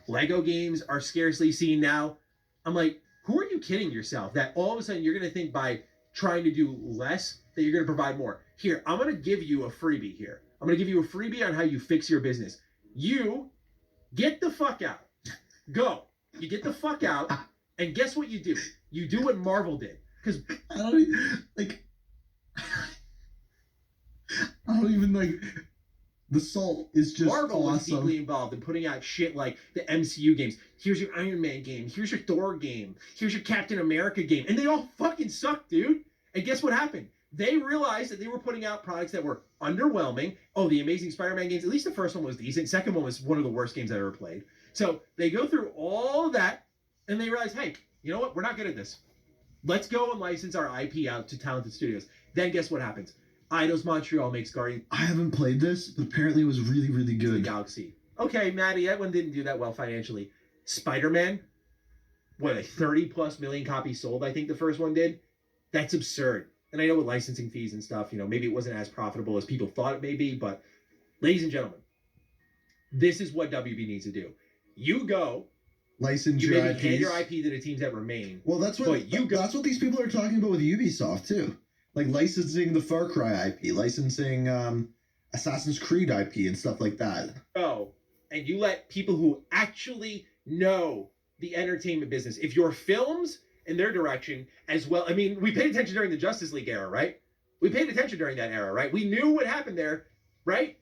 Speaker 3: Lego games are scarcely seen now. I'm like, who are you kidding yourself that all of a sudden you're going to think by trying to do less that you're going to provide more? Here, I'm going to give you a freebie here. I'm going to give you a freebie on how you fix your business. You get the fuck out. Go. You get the fuck out, and guess what you do? You do what Marvel did. Because
Speaker 2: I don't even, like, I don't even, like, the salt is just
Speaker 3: Marvel was
Speaker 2: awesome.
Speaker 3: deeply involved in putting out shit like the MCU games. Here's your Iron Man game. Here's your Thor game. Here's your Captain America game. And they all fucking sucked, dude. And guess what happened? They realized that they were putting out products that were underwhelming. Oh, the Amazing Spider-Man games, at least the first one was decent. Second one was one of the worst games I ever played. So they go through all of that, and they realize, hey, you know what? We're not good at this. Let's go and license our IP out to talented studios. Then guess what happens? Eidos Montreal makes Guardians
Speaker 2: I haven't played this, but apparently it was really, really
Speaker 3: of the
Speaker 2: good.
Speaker 3: Galaxy. Okay, Maddie, that one didn't do that well financially. Spider-Man, what, like 30 plus million copies sold, I think the first one did. That's absurd. And I know with licensing fees and stuff, maybe it wasn't as profitable as people thought it may be, but ladies and gentlemen, this is what WB needs to do. You go,
Speaker 2: License
Speaker 3: you
Speaker 2: your
Speaker 3: maybe
Speaker 2: IPs.
Speaker 3: hand your IP to the teams that remain.
Speaker 2: Well, that's what that's what these people are talking about with Ubisoft too. Like licensing the Far Cry IP, licensing Assassin's Creed IP and stuff like that.
Speaker 3: Oh, and you let people who actually know the entertainment business, if your films and their direction as well. I mean, we paid attention during the Justice League era, right? We paid attention during that era, right? We knew what happened there, right?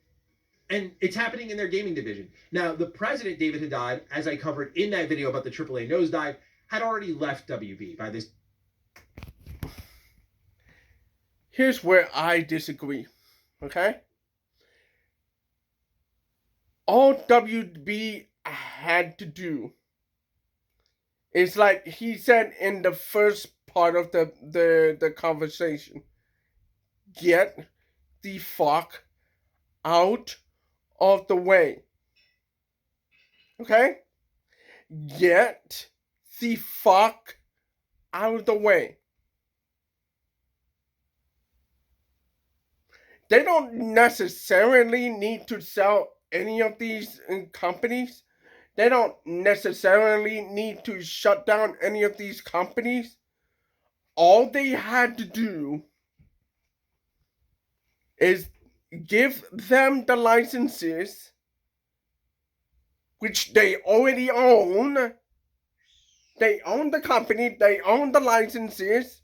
Speaker 3: And it's happening in their gaming division. Now, the president, David Haddad, as I covered in that video about the AAA nosedive, had already left WB by this.
Speaker 1: Here's where I disagree, okay? All WB had to do is, like he said in the first part of the conversation, get the fuck out of the way. Okay? Get the fuck out of the way. They don't necessarily need to sell any of these companies. They don't necessarily need to shut down any of these companies. All they had to do is give them the licenses, which they already own. They own the company, they own the licenses,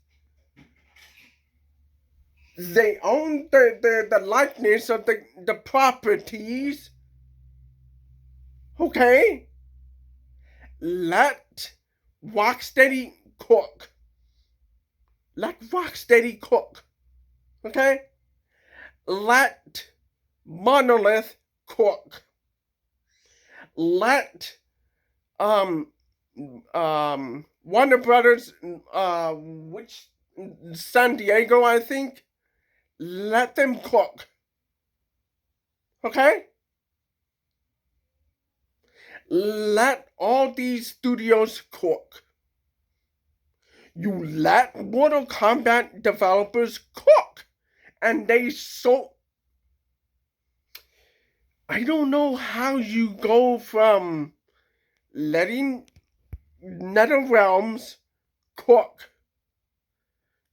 Speaker 1: they own the likeness of the properties. Okay? Let Rocksteady cook. Let Rocksteady cook. Okay? Let Monolith cook. Let Warner Brothers, which San Diego, I think, let them cook. Okay? Let all these studios cook. You let Mortal Kombat developers cook. And they so... I don't know how you go from letting NetherRealms cook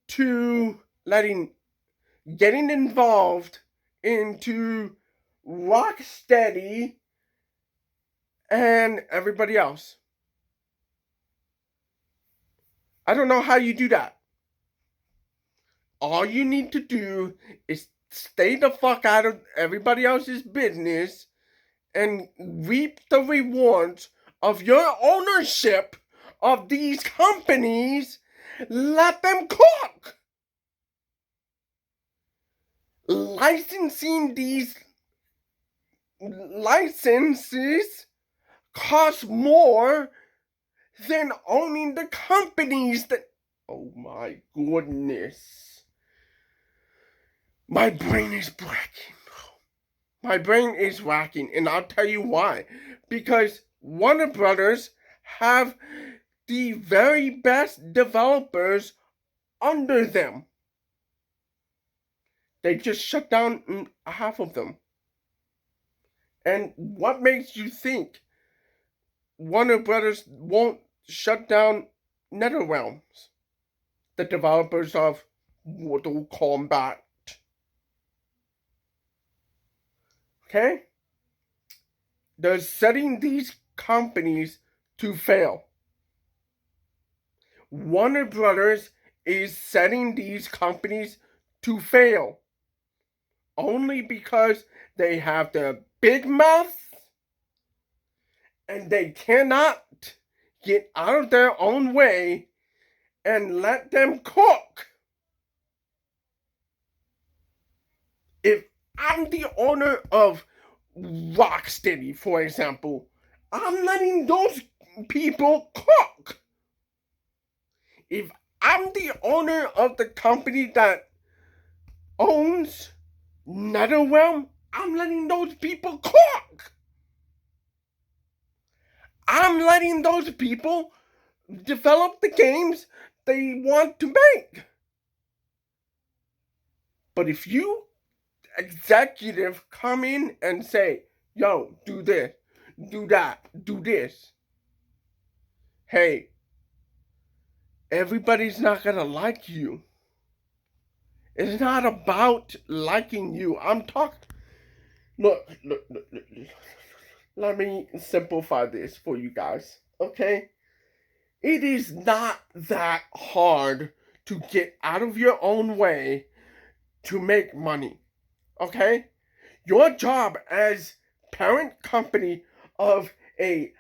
Speaker 1: to getting involved into Rocksteady and everybody else. I don't know how you do that. All you need to do is stay the fuck out of everybody else's business and reap the rewards of your ownership of these companies. Let them cook. Licensing these licenses costs more than owning the companies that... Oh my goodness. My brain is breaking. My brain is whacking, and I'll tell you why. Because Warner Brothers have the very best developers under them. They just shut down half of them. And what makes you think Warner Brothers won't shut down NetherRealms, the developers of Mortal Kombat? Okay? They're setting these companies to fail. Warner Brothers is setting these companies to fail only because they have the big mouth and they cannot get out of their own way and let them cook. If I'm the owner of Rocksteady, for example, I'm letting those people cook. If I'm the owner of the company that owns NetherRealm, I'm letting those people cook. I'm letting those people develop the games they want to make. But if you executive come in and say, yo, do this, do that, do this, hey, everybody's not gonna like you. It's not about liking you. I'm talking. Look. Let me simplify this for you guys, okay? It is not that hard to get out of your own way to make money, okay? Your job as parent company of a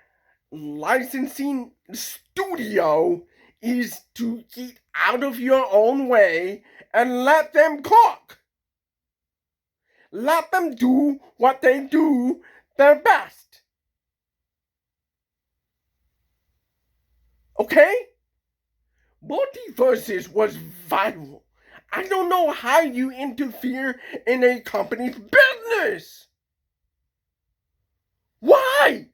Speaker 1: licensing studio is to get out of your own way and let them cook. Let them do what they do their best. Okay? Multiverses was viral. I don't know how you interfere in a company's business. Why?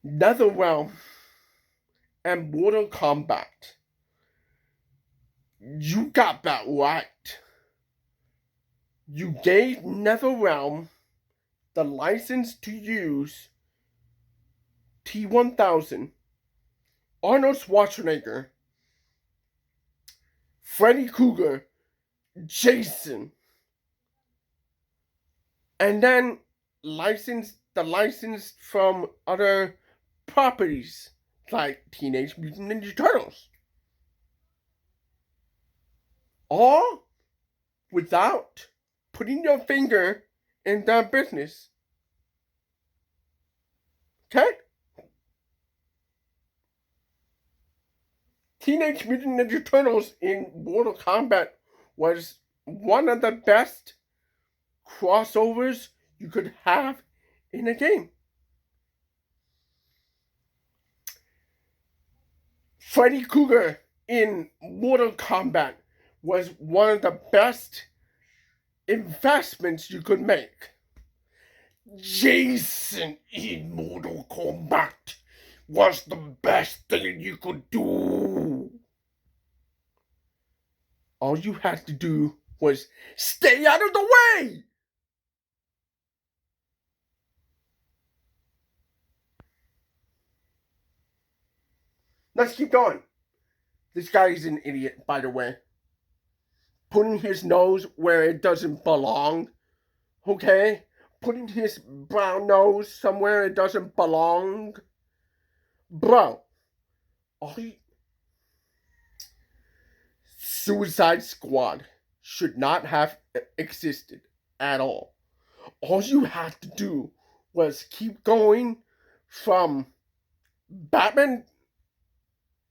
Speaker 1: NetherRealm and Mortal Kombat. You got that right. You gave NetherRealm the license to use T-1000, Arnold Schwarzenegger, Freddy Krueger, Jason, and then the license from other properties like Teenage Mutant Ninja Turtles. All without putting your finger in their business. Okay? Teenage Mutant Ninja Turtles in Mortal Kombat was one of the best crossovers you could have in a game. Freddy Krueger in Mortal Kombat was one of the best investments you could make. Jason in Mortal Kombat was the best thing you could do. All you had to do was stay out of the way. Let's keep going. This guy is an idiot, by the way. Putting his nose where it doesn't belong. Okay? Putting his brown nose somewhere it doesn't belong. Bro. Suicide Squad should not have existed at all. All you had to do was keep going from Batman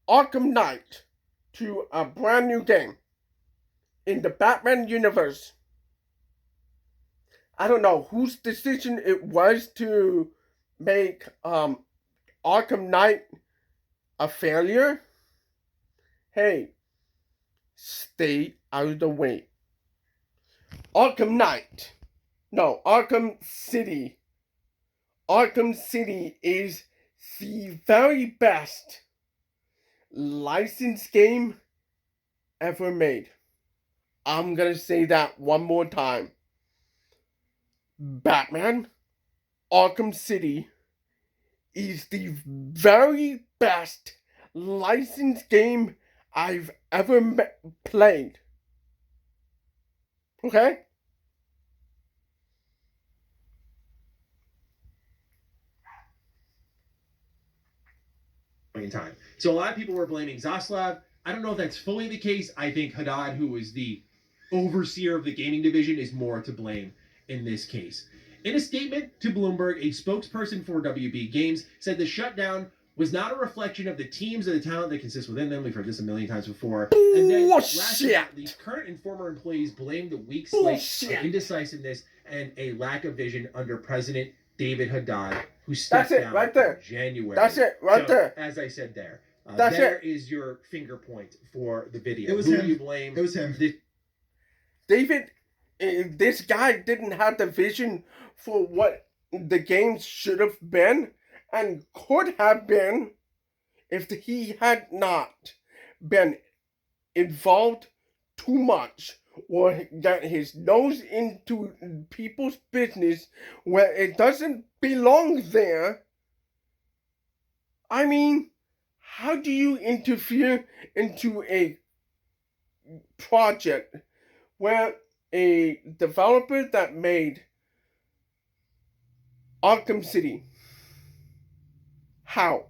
Speaker 1: Arkham Knight to a brand new game in the Batman universe. I don't know whose decision it was to make Arkham Knight a failure. Hey, stay out of the way. Arkham City. Arkham City is the very best licensed game ever made. I'm gonna say that one more time. Batman Arkham City is the very best licensed game I've ever played. Okay?
Speaker 3: In time. So a lot of people were blaming Zaslav. I don't know if that's fully the case. I think Haddad, who is the overseer of the gaming division, is more to blame in this case. In a statement to Bloomberg, a spokesperson for WB Games said the shutdown was not a reflection of the teams or the talent that consists within them. We've heard this a million times before. And then lastly, the current and former employees blamed the weak slate of indecisiveness and a lack of vision under President David Haddad, who stepped down
Speaker 1: right there.
Speaker 3: in January.
Speaker 1: That's it, right there.
Speaker 3: As I said there.
Speaker 1: That's
Speaker 3: there
Speaker 1: it.
Speaker 3: is your finger point for the video.
Speaker 2: It was
Speaker 3: Who
Speaker 2: him.
Speaker 3: do you blame?
Speaker 2: It was him.
Speaker 1: this guy didn't have the vision for what the games should have been and could have been if he had not been involved too much or got his nose into people's business where it doesn't belong there. I mean, how do you interfere into a project where a developer that made Arkham City? How?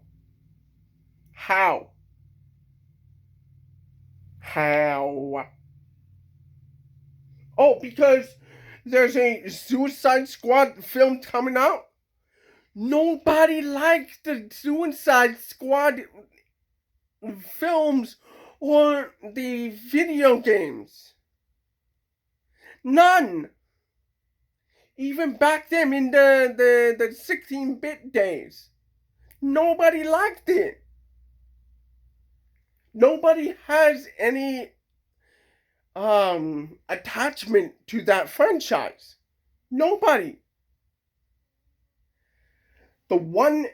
Speaker 1: How? How? Oh, because there's a Suicide Squad film coming out? Nobody likes the Suicide Squad films or the video games. None. Even back then in the 16-bit days. Nobody liked it. Nobody has any attachment to that franchise. Nobody. The one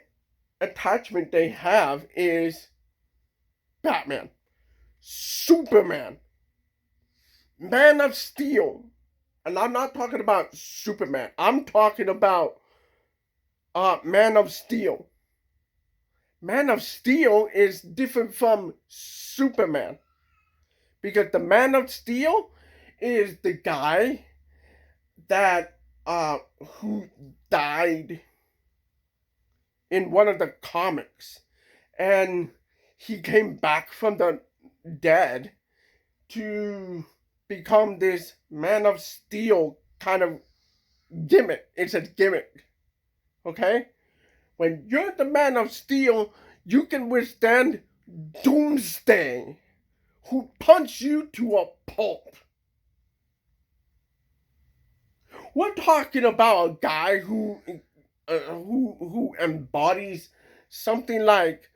Speaker 1: attachment they have is Batman, Superman, Man of Steel. And I'm not talking about Superman. I'm talking about Man of Steel. Man of Steel is different from Superman. Because the Man of Steel is the guy that who died in one of the comics. And he came back from the dead to become this Man of Steel kind of gimmick. It's a gimmick. Okay? When you're the Man of Steel, you can withstand Doomsday, who punch you to a pulp. We're talking about a guy who embodies something like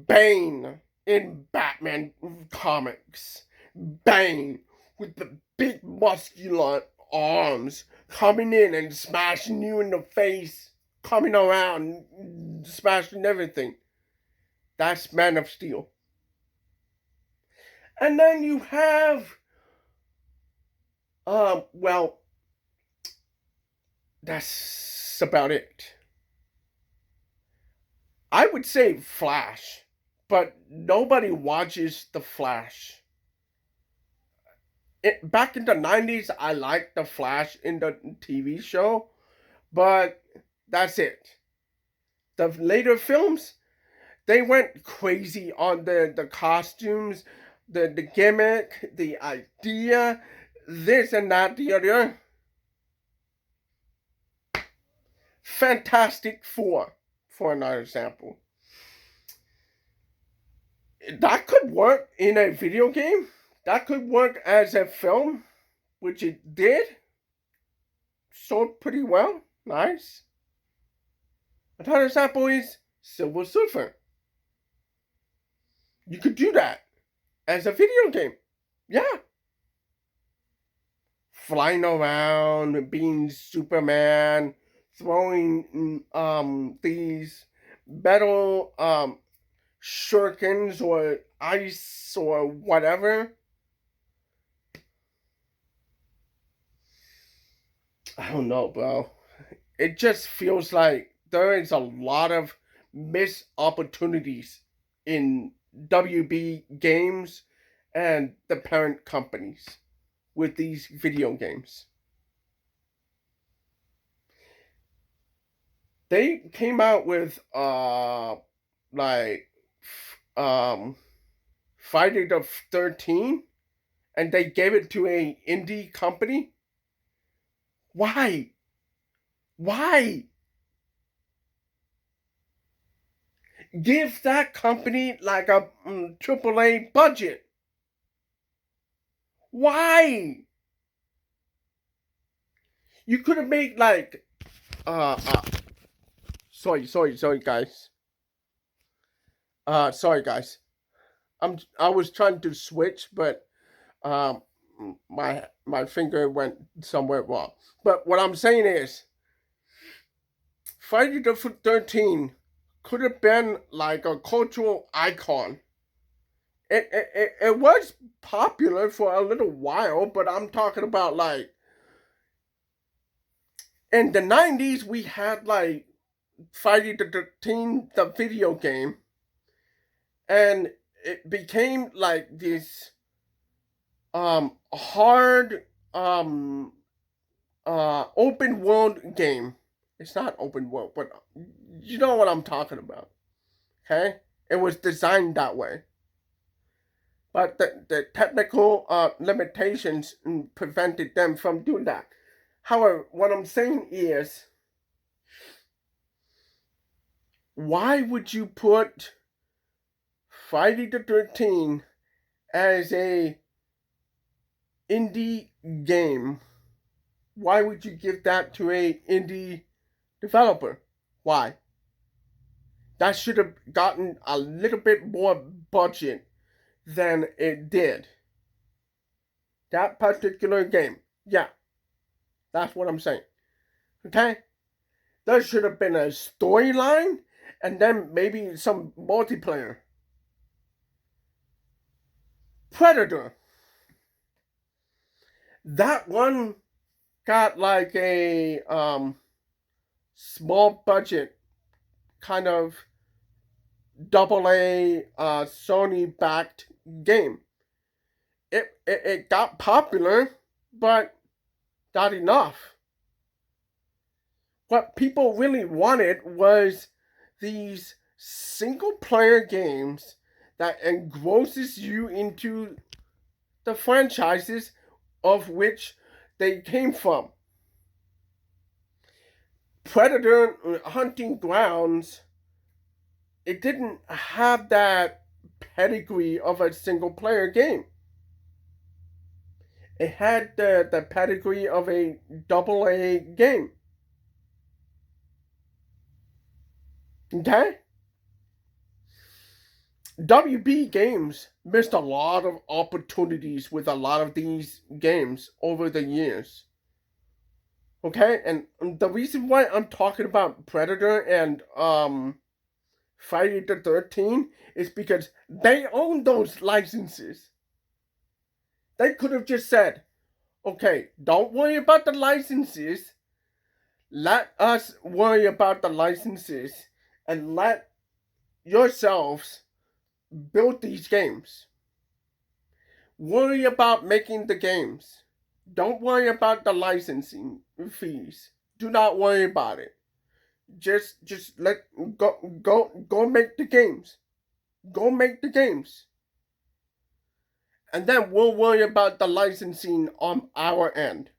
Speaker 1: Bane in Batman comics. Bane with the big muscular arms coming in and smashing you in the face, coming around, smashing everything. That's Man of Steel. And then you have, well, that's about it. I would say Flash, but nobody watches The Flash. Back in the 90s, I liked The Flash in the TV show, but that's it. The later films, they went crazy on the costumes, the gimmick, the idea, this and that, the other. Fantastic Four, for another example. That could work in a video game. That could work as a film, which it did. Sold pretty well. Nice. Another example is Silver Surfer. You could do that as a video game. Yeah. Flying around, being Superman, throwing these metal shurikens or ice or whatever. I don't know, bro. It just feels like there is a lot of missed opportunities in WB games and the parent companies with these video games. They came out with like Friday the 13th and they gave it to a indie company. Why? Why? Give that company like a AAA budget. Why? You could have made like sorry guys. Sorry guys. I was trying to switch, but my finger went somewhere wrong. But what I'm saying is, Friday the 13th could have been like a cultural icon. It was popular for a little while, but I'm talking about like in the 90s we had like Friday the 13th, the video game, and it became like this hard open world game. It's not open world, but you know what I'm talking about. Okay? It was designed that way. But the technical limitations prevented them from doing that. However, what I'm saying is, why would you put Friday the 13th as a indie game? Why would you give that to a indie developer? Why? That should have gotten a little bit more budget than it did. That particular game. Yeah, that's what I'm saying. Okay? There should have been a storyline and then maybe some multiplayer. Predator. That one got like a small budget kind of AA Sony backed game. It got popular, but not enough. What people really wanted was these single player games that engrosses you into the franchises of which they came from. Predator Hunting Grounds, it didn't have that pedigree of a single player game. It had the pedigree of a AA game. Okay? WB Games missed a lot of opportunities with a lot of these games over the years. Okay? And the reason why I'm talking about Predator and Friday the 13th is because they own those licenses. They could have just said, okay, don't worry about the licenses. Let us worry about the licenses and let yourselves build these games. Worry about making the games. Don't worry about the licensing fees. Do not worry about it. Just let go make the games. Go make the games. And then we'll worry about the licensing on our end.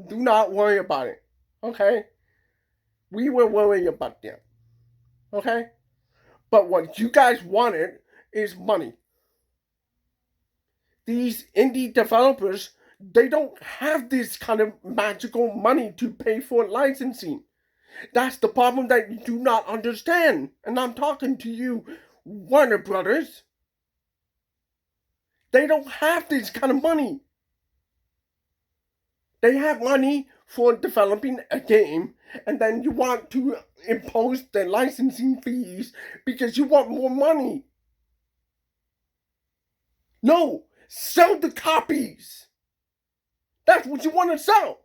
Speaker 1: Do not worry about it. Okay? We will worry about them. Okay? But what you guys wanted is money. These indie developers, they don't have this kind of magical money to pay for licensing. That's the problem that you do not understand. And I'm talking to you, Warner Brothers. They don't have this kind of money. They have money for developing a game, and then you want to impose the licensing fees because you want more money. No, sell the copies. That's what you want to sell.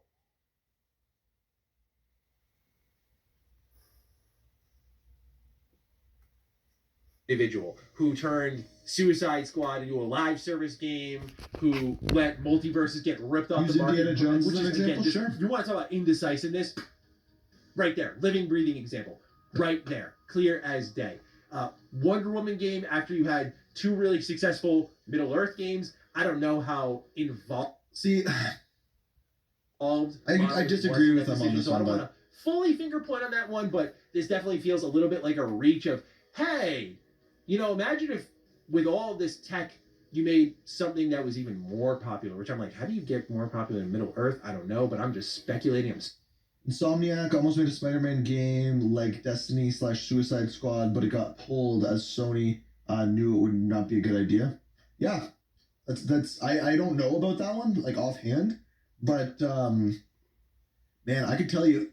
Speaker 3: Individual who turned Suicide Squad into a live service game, who let multiverses get ripped off the market.
Speaker 2: Indiana Jones
Speaker 3: which
Speaker 2: as an
Speaker 3: is,
Speaker 2: example,
Speaker 3: again,
Speaker 2: sure.
Speaker 3: You want to talk about indecisiveness? Right there, living, breathing example. Right there, clear as day. Wonder Woman game, after you had two really successful Middle Earth games, I don't know how involved.
Speaker 2: See, I disagree with them on this
Speaker 3: so I
Speaker 2: one,
Speaker 3: don't want
Speaker 2: but
Speaker 3: to fully finger point on that one, but this definitely feels a little bit like a reach of, hey, you know, imagine if with all this tech you made something that was even more popular, which I'm like, how do you get more popular in Middle Earth? I don't know, but I'm just speculating.
Speaker 2: Insomniac almost made a Spider-Man game like Destiny/Suicide Squad, but it got pulled as Sony knew it would not be a good idea. Yeah, I don't know about that one like offhand, but man, I could tell you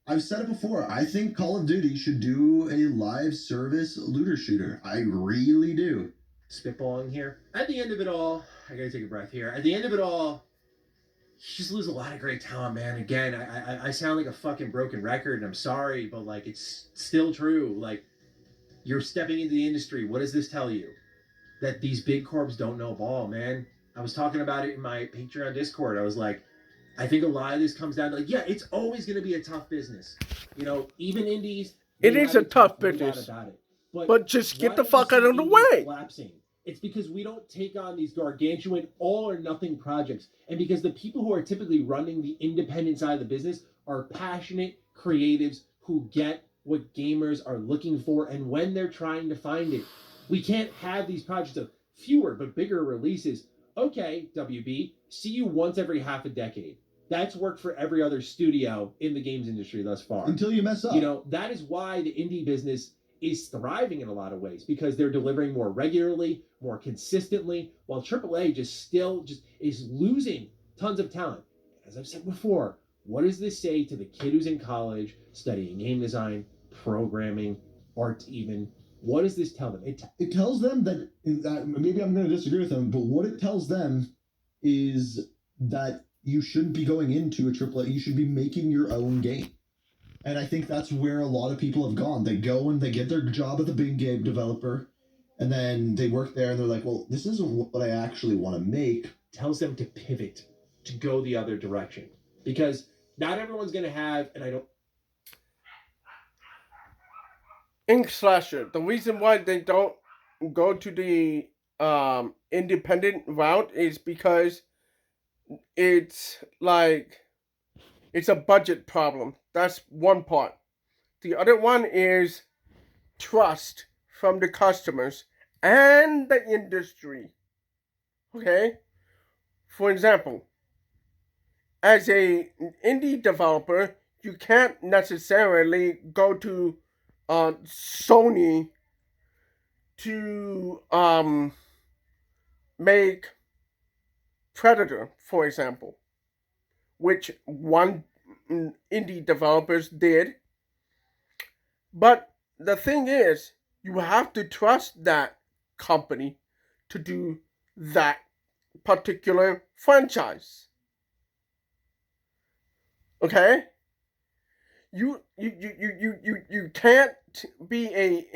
Speaker 2: I've said it before. I think Call of Duty should do a live service looter shooter. I really do.
Speaker 3: Spitballing here. At the end of it all, I gotta take a breath here. At the end of it all, you just lose a lot of great talent, man. Again, I sound like a fucking broken record, and I'm sorry, but like it's still true. Like you're stepping into the industry. What does this tell you? That these big corps don't know ball, man. I was talking about it in my Patreon Discord. I was like, I think a lot of this comes down to like, yeah, it's always going to be a tough business. You know, even indies.
Speaker 1: It is a tough business.
Speaker 3: About it.
Speaker 1: But just get the
Speaker 3: why do we
Speaker 1: fuck out
Speaker 3: see
Speaker 1: of the
Speaker 3: indies
Speaker 1: way.
Speaker 3: collapsing? It's because we don't take on these gargantuan all or nothing projects. And because the people who are typically running the independent side of the business are passionate creatives who get what gamers are looking for and when they're trying to find it. We can't have these projects of fewer but bigger releases. Okay, WB, see you once every half a decade. That's worked for every other studio in the games industry thus far.
Speaker 2: Until you mess up.
Speaker 3: You know, that is why the indie business is thriving in a lot of ways because they're delivering more regularly, more consistently, while AAA just is losing tons of talent. As I've said before, what does this say to the kid who's in college studying game design, programming, art even? What does this tell them?
Speaker 2: It tells them that maybe I'm going to disagree with them, but what it tells them is that you shouldn't be going into a AAA. You should be making your own game. And I think that's where a lot of people have gone. They go and they get their job at the big game developer, and then they work there and they're like, well, this isn't what I actually want to make.
Speaker 3: Tells them to pivot, to go the other direction. Because not everyone's going to have, and I don't...
Speaker 1: Ink Slasher. The reason why they don't go to the independent route is because it's like it's a budget problem. That's one part. The other one is trust from the customers and the industry. Okay? For example, as a indie developer, you can't necessarily go to Sony to make Predator, for example, which one indie developers did. But the thing is, you have to trust that company to do that particular franchise. Okay? You can't be a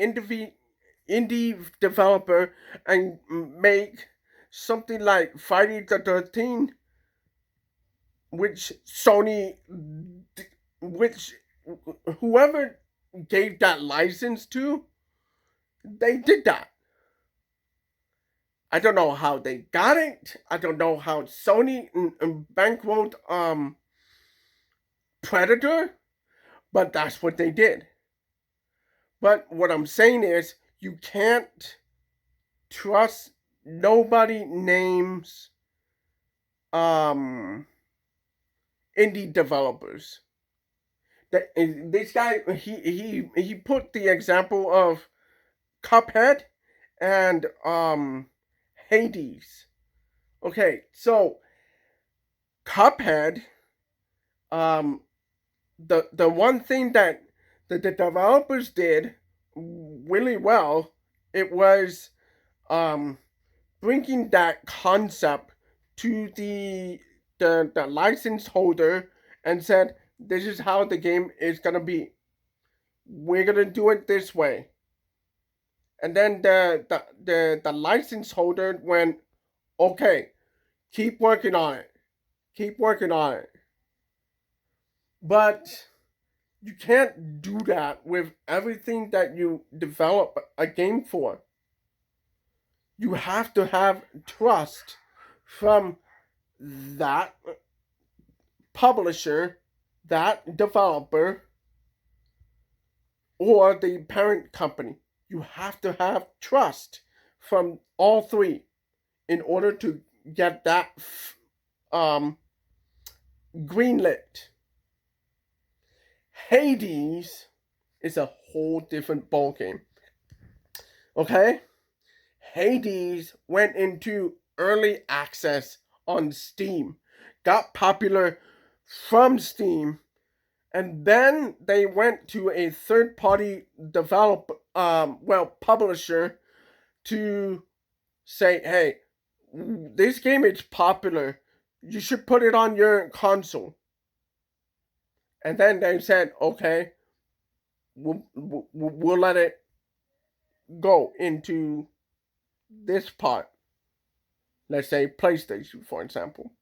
Speaker 1: indie developer and make something like Friday the 13th, which Sony, which whoever gave that license to, they did that. I don't know how they got it. I don't know how Sony bankrolled Predator, but that's what they did. But what I'm saying is, you can't trust nobody names indie developers. This guy he put the example of Cuphead and Hades. Okay, so Cuphead, the one thing that the developers did really well, it was bringing that concept to the license holder and said, this is how the game is gonna be. We're gonna do it this way. And then the license holder went, okay, keep working on it. Keep working on it. But you can't do that with everything that you develop a game for. You have to have trust from that publisher, that developer, or the parent company. You have to have trust from all three in order to get that greenlit. Hades is a whole different ballgame. Okay? Hades went into early access on Steam, got popular from Steam, and then they went to a third-party publisher to say, "Hey, this game is popular. You should put it on your console." And then they said, "Okay, we'll let it go into this part. Let's say PlayStation, for example."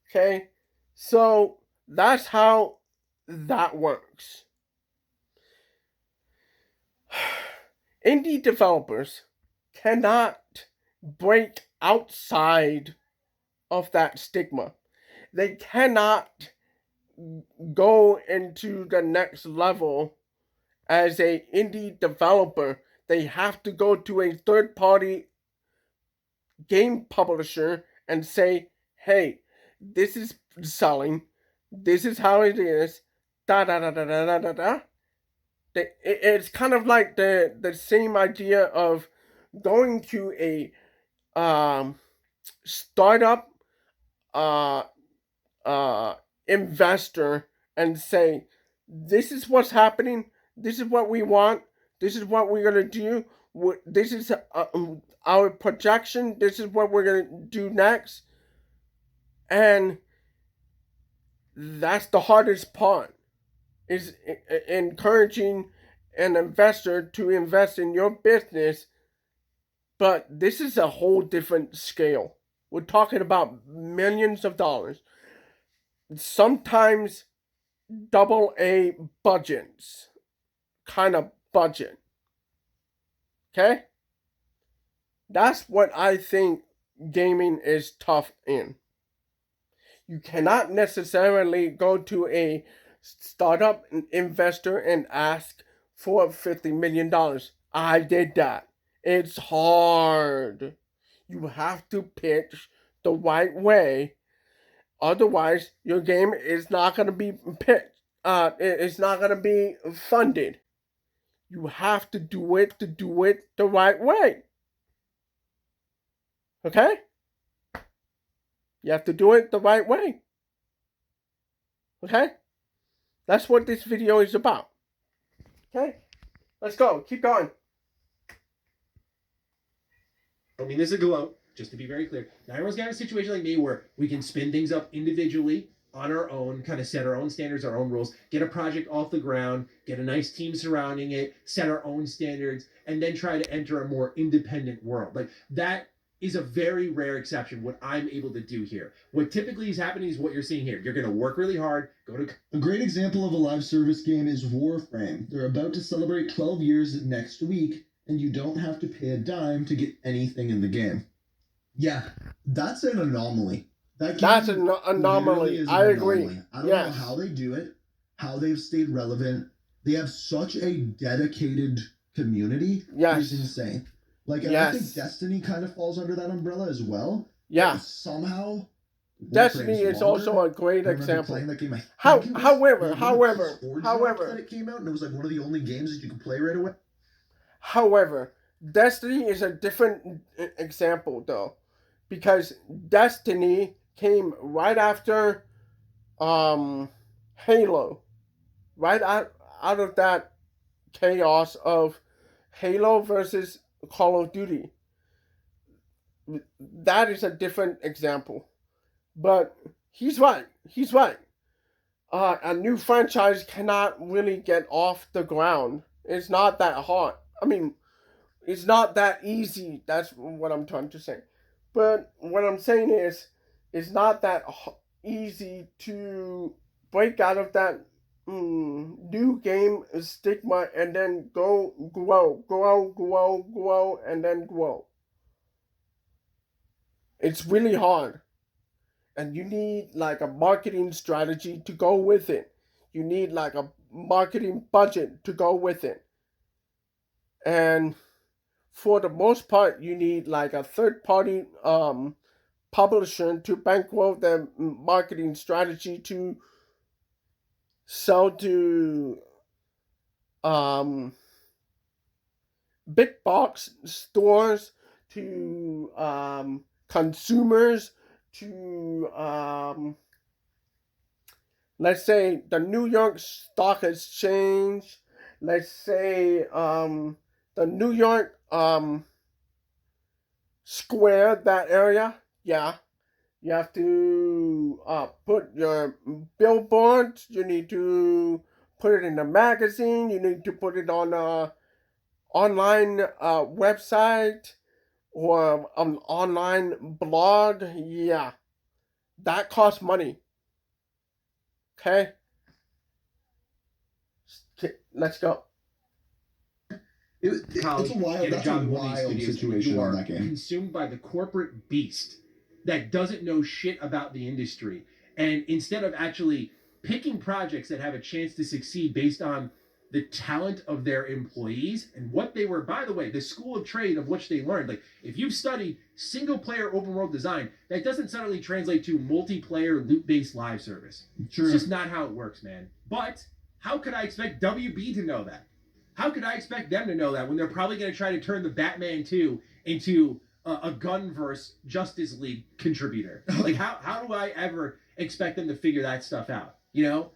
Speaker 1: Okay, so that's how that works. Indie developers cannot break outside of that stigma. They cannot go into the next level as a indie developer. They have to go to a third party game publisher and say, "Hey, this is selling. This is how it is." Da da da da da da da da. It's kind of like the same idea of going to a startup uh, uh, investor and say, "This is what's happening. This is what we want. This is what we're gonna do. This is our projection. This is what we're gonna do next." And that's the hardest part, is encouraging an investor to invest in your business. But this is a whole different scale. We're talking about millions of dollars, sometimes double A budgets kind of budget. Okay? That's what I think gaming is tough in. You cannot necessarily go to a startup investor and ask for $50 million. I did that. It's hard. You have to pitch the right way. Otherwise, your game is not going to be pitched. It's not going to be funded. You have to do it the right way. Okay? You have to do it the right way. Okay? That's what this video is about. Okay? Let's go. Keep going.
Speaker 3: I mean, this is a glow, just to be very clear. Now, everyone's got a situation like me where we can spin things up individually on our own, kind of set our own standards, our own rules, get a project off the ground, get a nice team surrounding it, set our own standards, and then try to enter a more independent world. Like, that is a very rare exception, what I'm able to do here. What typically is happening is what you're seeing here. You're going to work really hard, go to...
Speaker 2: A great example of a live service game is Warframe. They're about to celebrate 12 years next week, and you don't have to pay a dime to get anything in the game. Yeah, that's an anomaly.
Speaker 1: That's an anomaly. I agree.
Speaker 2: I don't know how they do it, how they've stayed relevant. They have such a dedicated community.
Speaker 1: Yes.
Speaker 2: It's insane. Like, and I think Destiny kind of falls under that umbrella as well.
Speaker 1: Yeah.
Speaker 2: But somehow,
Speaker 1: Destiny is also a great example.
Speaker 2: That game,
Speaker 1: however,
Speaker 2: that it came out, and it was like one of the only games that you could play right away.
Speaker 1: However, Destiny is a different example though, because Destiny came right after Halo, right out of that chaos of Halo versus Call of Duty. That is a different example. But he's right. A new franchise cannot really get off the ground. It's not that hard. I mean, it's not that easy. That's what I'm trying to say. But what I'm saying is, it's not that easy to break out of that new game stigma and then grow, and then grow. It's really hard. And you need like a marketing strategy to go with it. You need like a marketing budget to go with it. And for the most part, you need like a third party publisher to bankroll their marketing strategy to sell to big box stores to consumers, to let's say the New York Stock Exchange, let's say the New York Square, that area. Yeah, you have to put your billboards. You need to put it in a magazine. You need to put it on a online website or an online blog. Yeah, that costs money. Okay, let's go.
Speaker 2: It's
Speaker 3: College,
Speaker 2: a wild.
Speaker 3: get a
Speaker 2: That's a
Speaker 3: job in one of these
Speaker 2: wild
Speaker 3: studios,
Speaker 2: situation
Speaker 3: you
Speaker 2: on
Speaker 3: are
Speaker 2: that game.
Speaker 3: consumed by the corporate beast that doesn't know shit about the industry. And instead of actually picking projects that have a chance to succeed based on the talent of their employees and what they were, by the way, the school of trade of which they learned. Like, if you've studied single player open world design, that doesn't suddenly translate to multiplayer loot based live service.
Speaker 2: Sure.
Speaker 3: It's just not how it works, man. But how could I expect WB to know that? How could I expect them to know that when they're probably going to try to turn the Batman 2 into a Gunverse Justice League contributor? Like, how do I ever expect them to figure that stuff out? You know,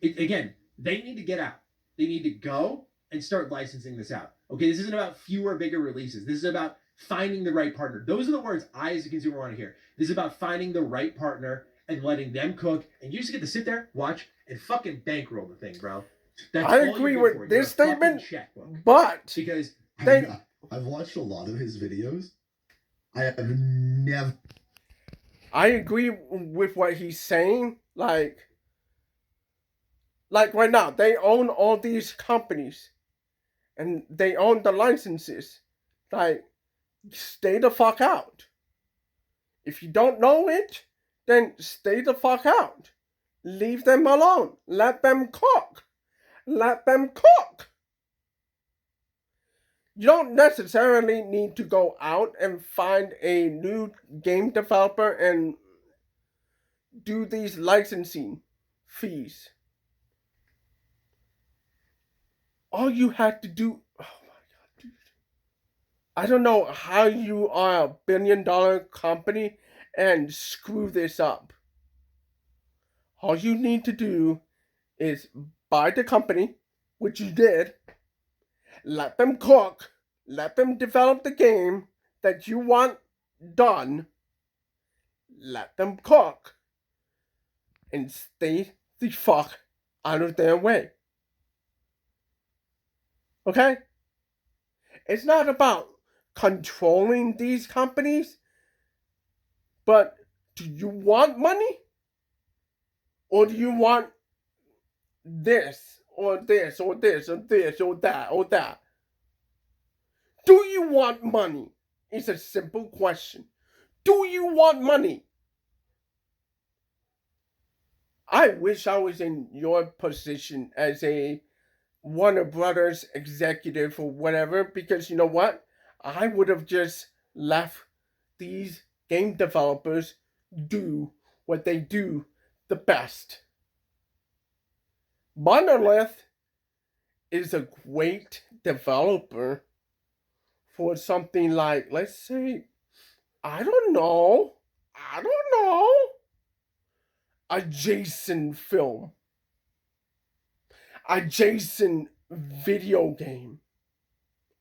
Speaker 3: again, they need to get out. They need to go and start licensing this out. Okay, this isn't about fewer, bigger releases. This is about finding the right partner. Those are the words I, as a consumer, want to hear. This is about finding the right partner and letting them cook, and you just get to sit there, watch, and fucking bankroll the thing, bro. That's
Speaker 1: I
Speaker 3: all
Speaker 1: agree
Speaker 3: you're
Speaker 1: with
Speaker 3: good for.
Speaker 1: this statement,
Speaker 3: Checkbook.
Speaker 1: but
Speaker 3: Because
Speaker 2: I've watched a lot of his videos. I have never.
Speaker 1: I agree with what he's saying. Like right now, they own all these companies, and they own the licenses. Like, stay the fuck out. If you don't know it, then stay the fuck out. Leave them alone. Let them cook. Let them cook. You don't necessarily need to go out and find a new game developer and do these licensing fees. All you have to do, oh my god, dude. I don't know how you are a billion-dollar company and screw this up. All you need to do is buy the company, which you did, let them cook, let them develop the game that you want done, let them cook, and stay the fuck out of their way. Okay? It's not about controlling these companies, but do you want money? Or do you want this, or this, or this, or this, or that, or that? Do you want money? It's a simple question. Do you want money? I wish I was in your position as a Warner Brothers executive or whatever, because you know what? I would have just left these game developers do what they do the best. Monolith is a great developer for something like, let's say, I don't know, a Jason film, a Jason video game.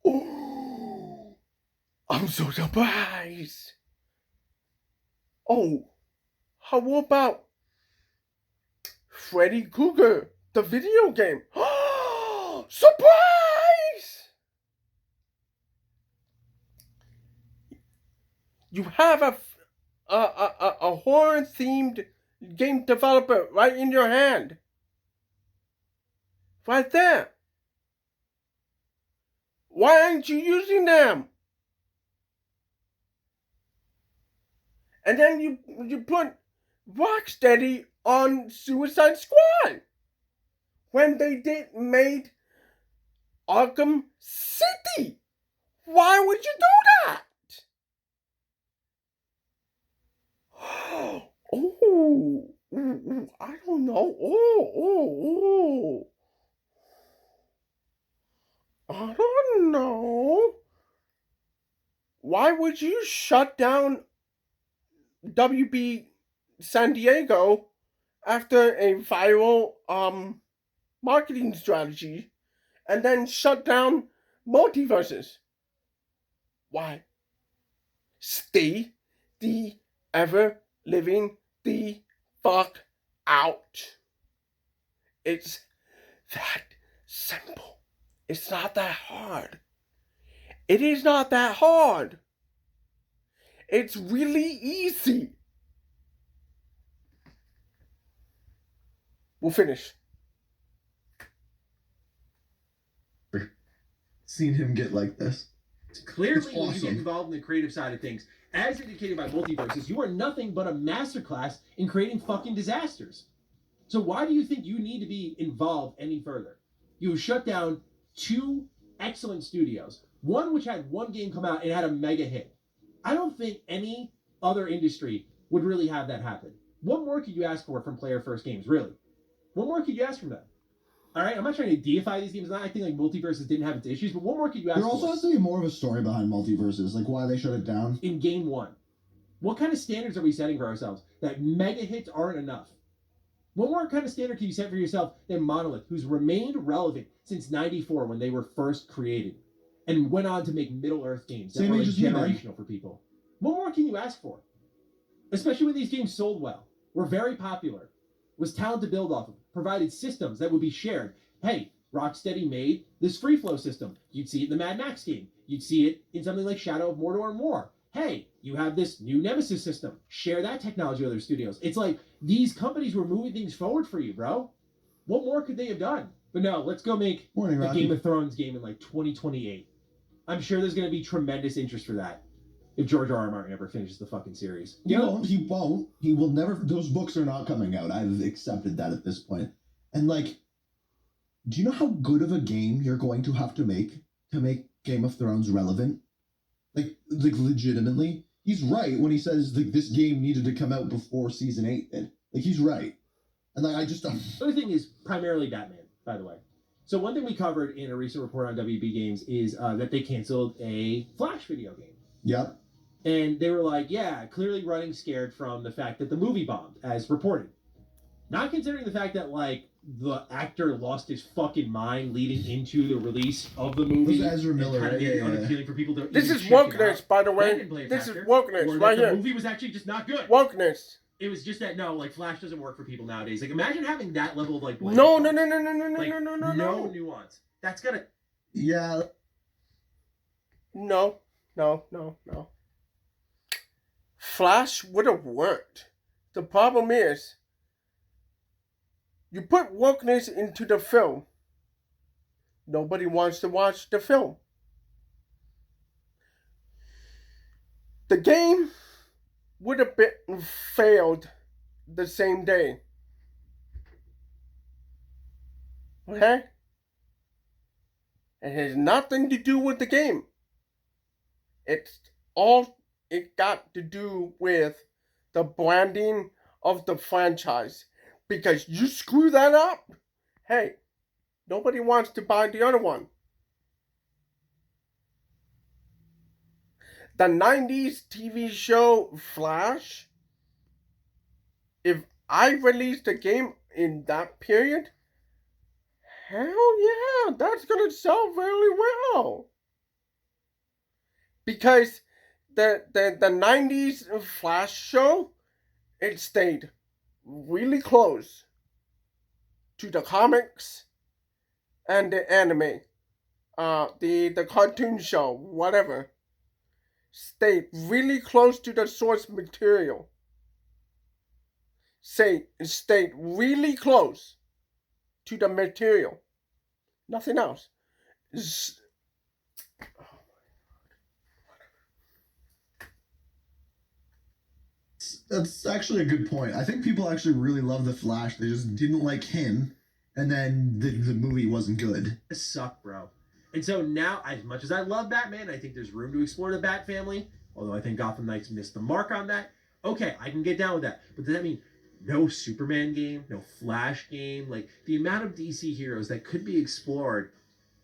Speaker 1: Oh, I'm so surprised. Oh, how about Freddy Krueger, the video game? Surprise! You have a horror themed game developer right in your hand. Right there. Why aren't you using them? And then you put Rocksteady on Suicide Squad when they made Arkham City. Why would you do that? Oh, I don't know. I don't know. why would you shut down WB San Diego after a viral marketing strategy and then shut down multiverses? Why? Stay the ever living the fuck out. It's that simple. It's not that hard. It is not that hard. It's really easy. We'll finish.
Speaker 2: Seen him get like this.
Speaker 3: Clearly,
Speaker 2: It's
Speaker 3: when you get
Speaker 2: awesome.
Speaker 3: involved in the creative side of things, as indicated by multiverses, you are nothing but a masterclass in creating fucking disasters. So why do you think you need to be involved any further? You shut down 2 excellent studios, one which had one game come out and had a mega hit. I don't think any other industry would really have that happen. What more could you ask for from player first games, really? What more could you ask from them? All right, I'm not trying to deify these games. I'm not acting like multiverses didn't have its issues, but what more could you ask
Speaker 2: There also
Speaker 3: for?
Speaker 2: has to be more of a story behind multiverses, like why they shut it down.
Speaker 3: In game 1, what kind of standards are we setting for ourselves? That mega hits aren't enough. What more kind of standard can you set for yourself than Monolith, who's remained relevant since '94 when they were first created, and went on to make Middle-earth games that
Speaker 2: Same
Speaker 3: were like
Speaker 2: age as me, man.
Speaker 3: generational for people? What more can you ask for? Especially when these games sold well, were very popular, was talent to build off of, provided systems that would be shared. Hey, Rocksteady made this free flow system. You'd see it in the Mad Max game. You'd see it in something like Shadow of Mordor and more. Hey, you have this new Nemesis system. Share that technology with other studios. It's like these companies were moving things forward for you, bro. What more could they have done? But no, let's go make
Speaker 2: Morning,
Speaker 3: a
Speaker 2: Rocky.
Speaker 3: Game of Thrones game in like 2028. I'm sure there's going to be tremendous interest for that if George R. R. Martin ever finishes the fucking series.
Speaker 2: He won't. He won't. He will never. Those books are not coming out. I've accepted that at this point. And like, do you know how good of a game you're going to have to make Game of Thrones relevant? Like legitimately, he's right when he says like this game needed to come out before season 8 did. Like he's right. And like I just don't.
Speaker 3: The other thing is primarily Batman, by the way. So one thing we covered in a recent report on WB Games is that they canceled a Flash video game.
Speaker 2: Yep.
Speaker 3: And they were like, yeah, clearly running scared from the fact that the movie bombed, as reported. Not considering the fact that, like, the actor lost his fucking mind leading into the release of the movie.
Speaker 2: It was Ezra Miller,
Speaker 3: Kind of
Speaker 2: right?
Speaker 3: made it
Speaker 2: Yeah, yeah.
Speaker 3: unappealing for people to
Speaker 1: This
Speaker 3: even
Speaker 1: is
Speaker 3: check it
Speaker 1: wokeness,
Speaker 3: out.
Speaker 1: by the
Speaker 3: That
Speaker 1: way.
Speaker 3: didn't play a
Speaker 1: This is
Speaker 3: factor.
Speaker 1: wokeness
Speaker 3: Or
Speaker 1: right
Speaker 3: that the
Speaker 1: here.
Speaker 3: movie was actually just not good.
Speaker 1: Wokeness.
Speaker 3: It was just that, no, like, Flash doesn't work for people nowadays. Like, imagine having that level of, like,
Speaker 1: No,
Speaker 3: blanket
Speaker 1: no, no,
Speaker 3: thoughts.
Speaker 1: no, no, no, no,
Speaker 3: Like,
Speaker 1: no, no, no,
Speaker 3: no
Speaker 1: no.
Speaker 3: nuance. That's gotta...
Speaker 2: Yeah.
Speaker 1: No, no, no, no. Flash would have worked. The problem is, you put wokeness into the film. Nobody wants to watch the film. The game would have been failed the same day. Okay? It has nothing to do with the game. It's all it got to do with the branding of the franchise. Because you screw that up, hey, nobody wants to buy the other one. The 90s TV show Flash, if I released a game in that period, hell yeah, that's gonna sell very well. Because the 90s Flash show, it stayed really close to the comics and the anime, the cartoon show, whatever. Stayed really close to the source material. Stayed really close to the material. Nothing else.
Speaker 2: That's actually a good point. I think people actually really love the Flash. They just didn't like him, and then the movie wasn't good.
Speaker 3: It sucked, bro. And so now, as much as I love Batman, I think there's room to explore the Bat family. Although I think Gotham Knights missed the mark on that. Okay, I can get down with that. But does that mean no Superman game, no Flash game? Like, the amount of DC heroes that could be explored,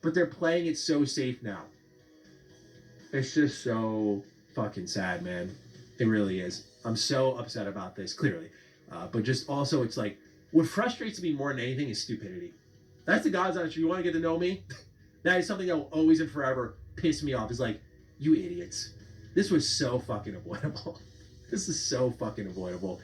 Speaker 3: but they're playing it so safe now. It's just so fucking sad, man. It really is. I'm so upset about this, clearly. But just also, it's like, what frustrates me more than anything is stupidity. That's the God's honest truth. You want to get to know me? That is something that will always and forever piss me off. Is like, you idiots. This was so fucking avoidable. This is so fucking avoidable.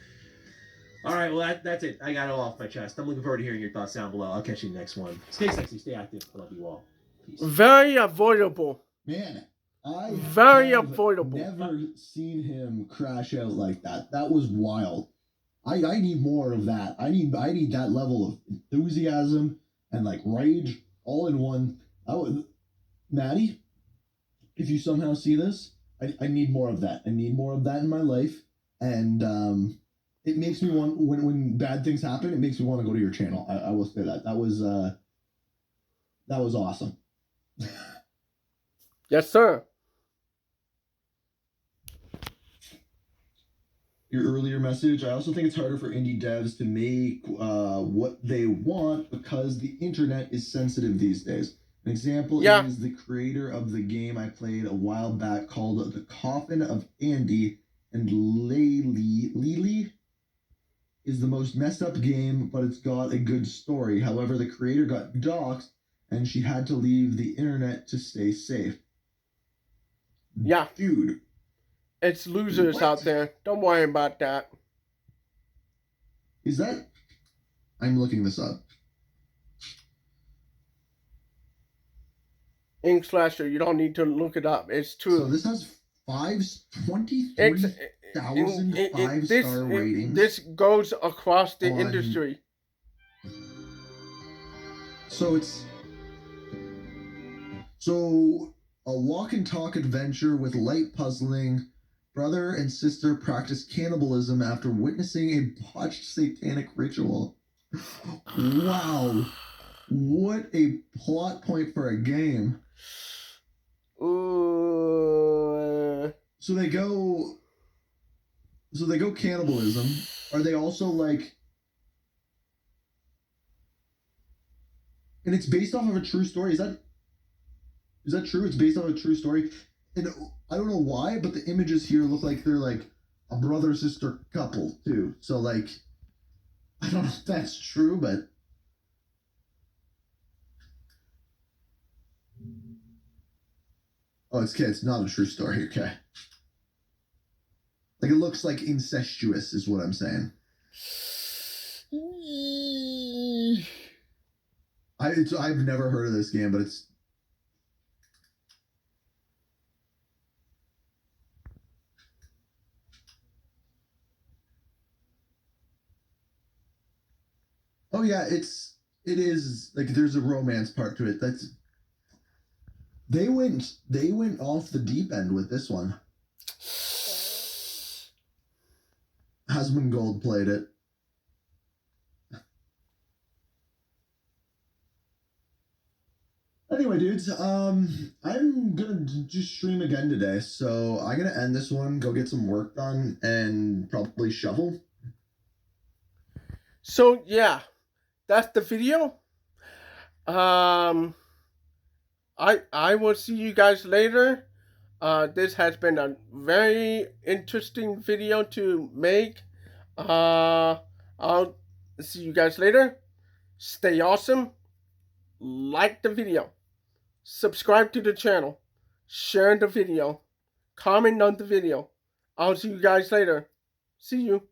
Speaker 3: All right, well, that's it. I got it all off my chest. I'm looking forward to hearing your thoughts down below. I'll catch you next one. Stay sexy, stay active. I love you all. Peace.
Speaker 1: Very avoidable.
Speaker 2: Man, I
Speaker 1: Very
Speaker 2: have
Speaker 1: avoidable.
Speaker 2: never seen him crash out like that. That was wild. I need more of that. I need that level of enthusiasm and like rage all in one. Maddie, if you somehow see this, I need more of that. I need more of that in my life. And it makes me want, when bad things happen, it makes me want to go to your channel. I will say that. That was awesome.
Speaker 1: Yes, sir.
Speaker 2: Your earlier message, I also think it's harder for indie devs to make what they want because the internet is sensitive these days. An example is the creator of the game I played a while back called The Coffin of Andy, and Lily is the most messed up game, but it's got a good story. However, the creator got doxxed and she had to leave the internet to stay safe.
Speaker 1: Yeah.
Speaker 2: Dude.
Speaker 1: It's losers out there. Don't worry about that.
Speaker 2: Is that... I'm looking this up.
Speaker 1: Ink Slasher, you don't need to look it up. It's true.
Speaker 2: So this has 23,000 five-star ratings.
Speaker 1: This goes across the industry.
Speaker 2: So it's... So, a walk and talk adventure with light puzzling. Brother and sister practice cannibalism after witnessing a botched satanic ritual. Wow. What a plot point for a game.
Speaker 1: Ooh.
Speaker 2: So they go cannibalism. Are they also like... And it's based off of a true story. Is that true? It's based on a true story. And I don't know why, but the images here look like they're like a brother-sister couple too. So like, I don't know if that's true, but it's not a true story. Okay, like it looks like incestuous is what I'm saying. I've never heard of this game, but it's... Oh yeah, it is like there's a romance part to it. They went off the deep end with this one. Husband Gold played it. Anyway, dudes, I'm gonna just stream again today, so I'm gonna end this one, go get some work done, and probably shovel.
Speaker 1: So yeah, that's the video. I will see you guys later. This has been a very interesting video to make. I'll see you guys later. Stay awesome. Like the video. Subscribe to the channel. Share the video. Comment on the video. I'll see you guys later. See you.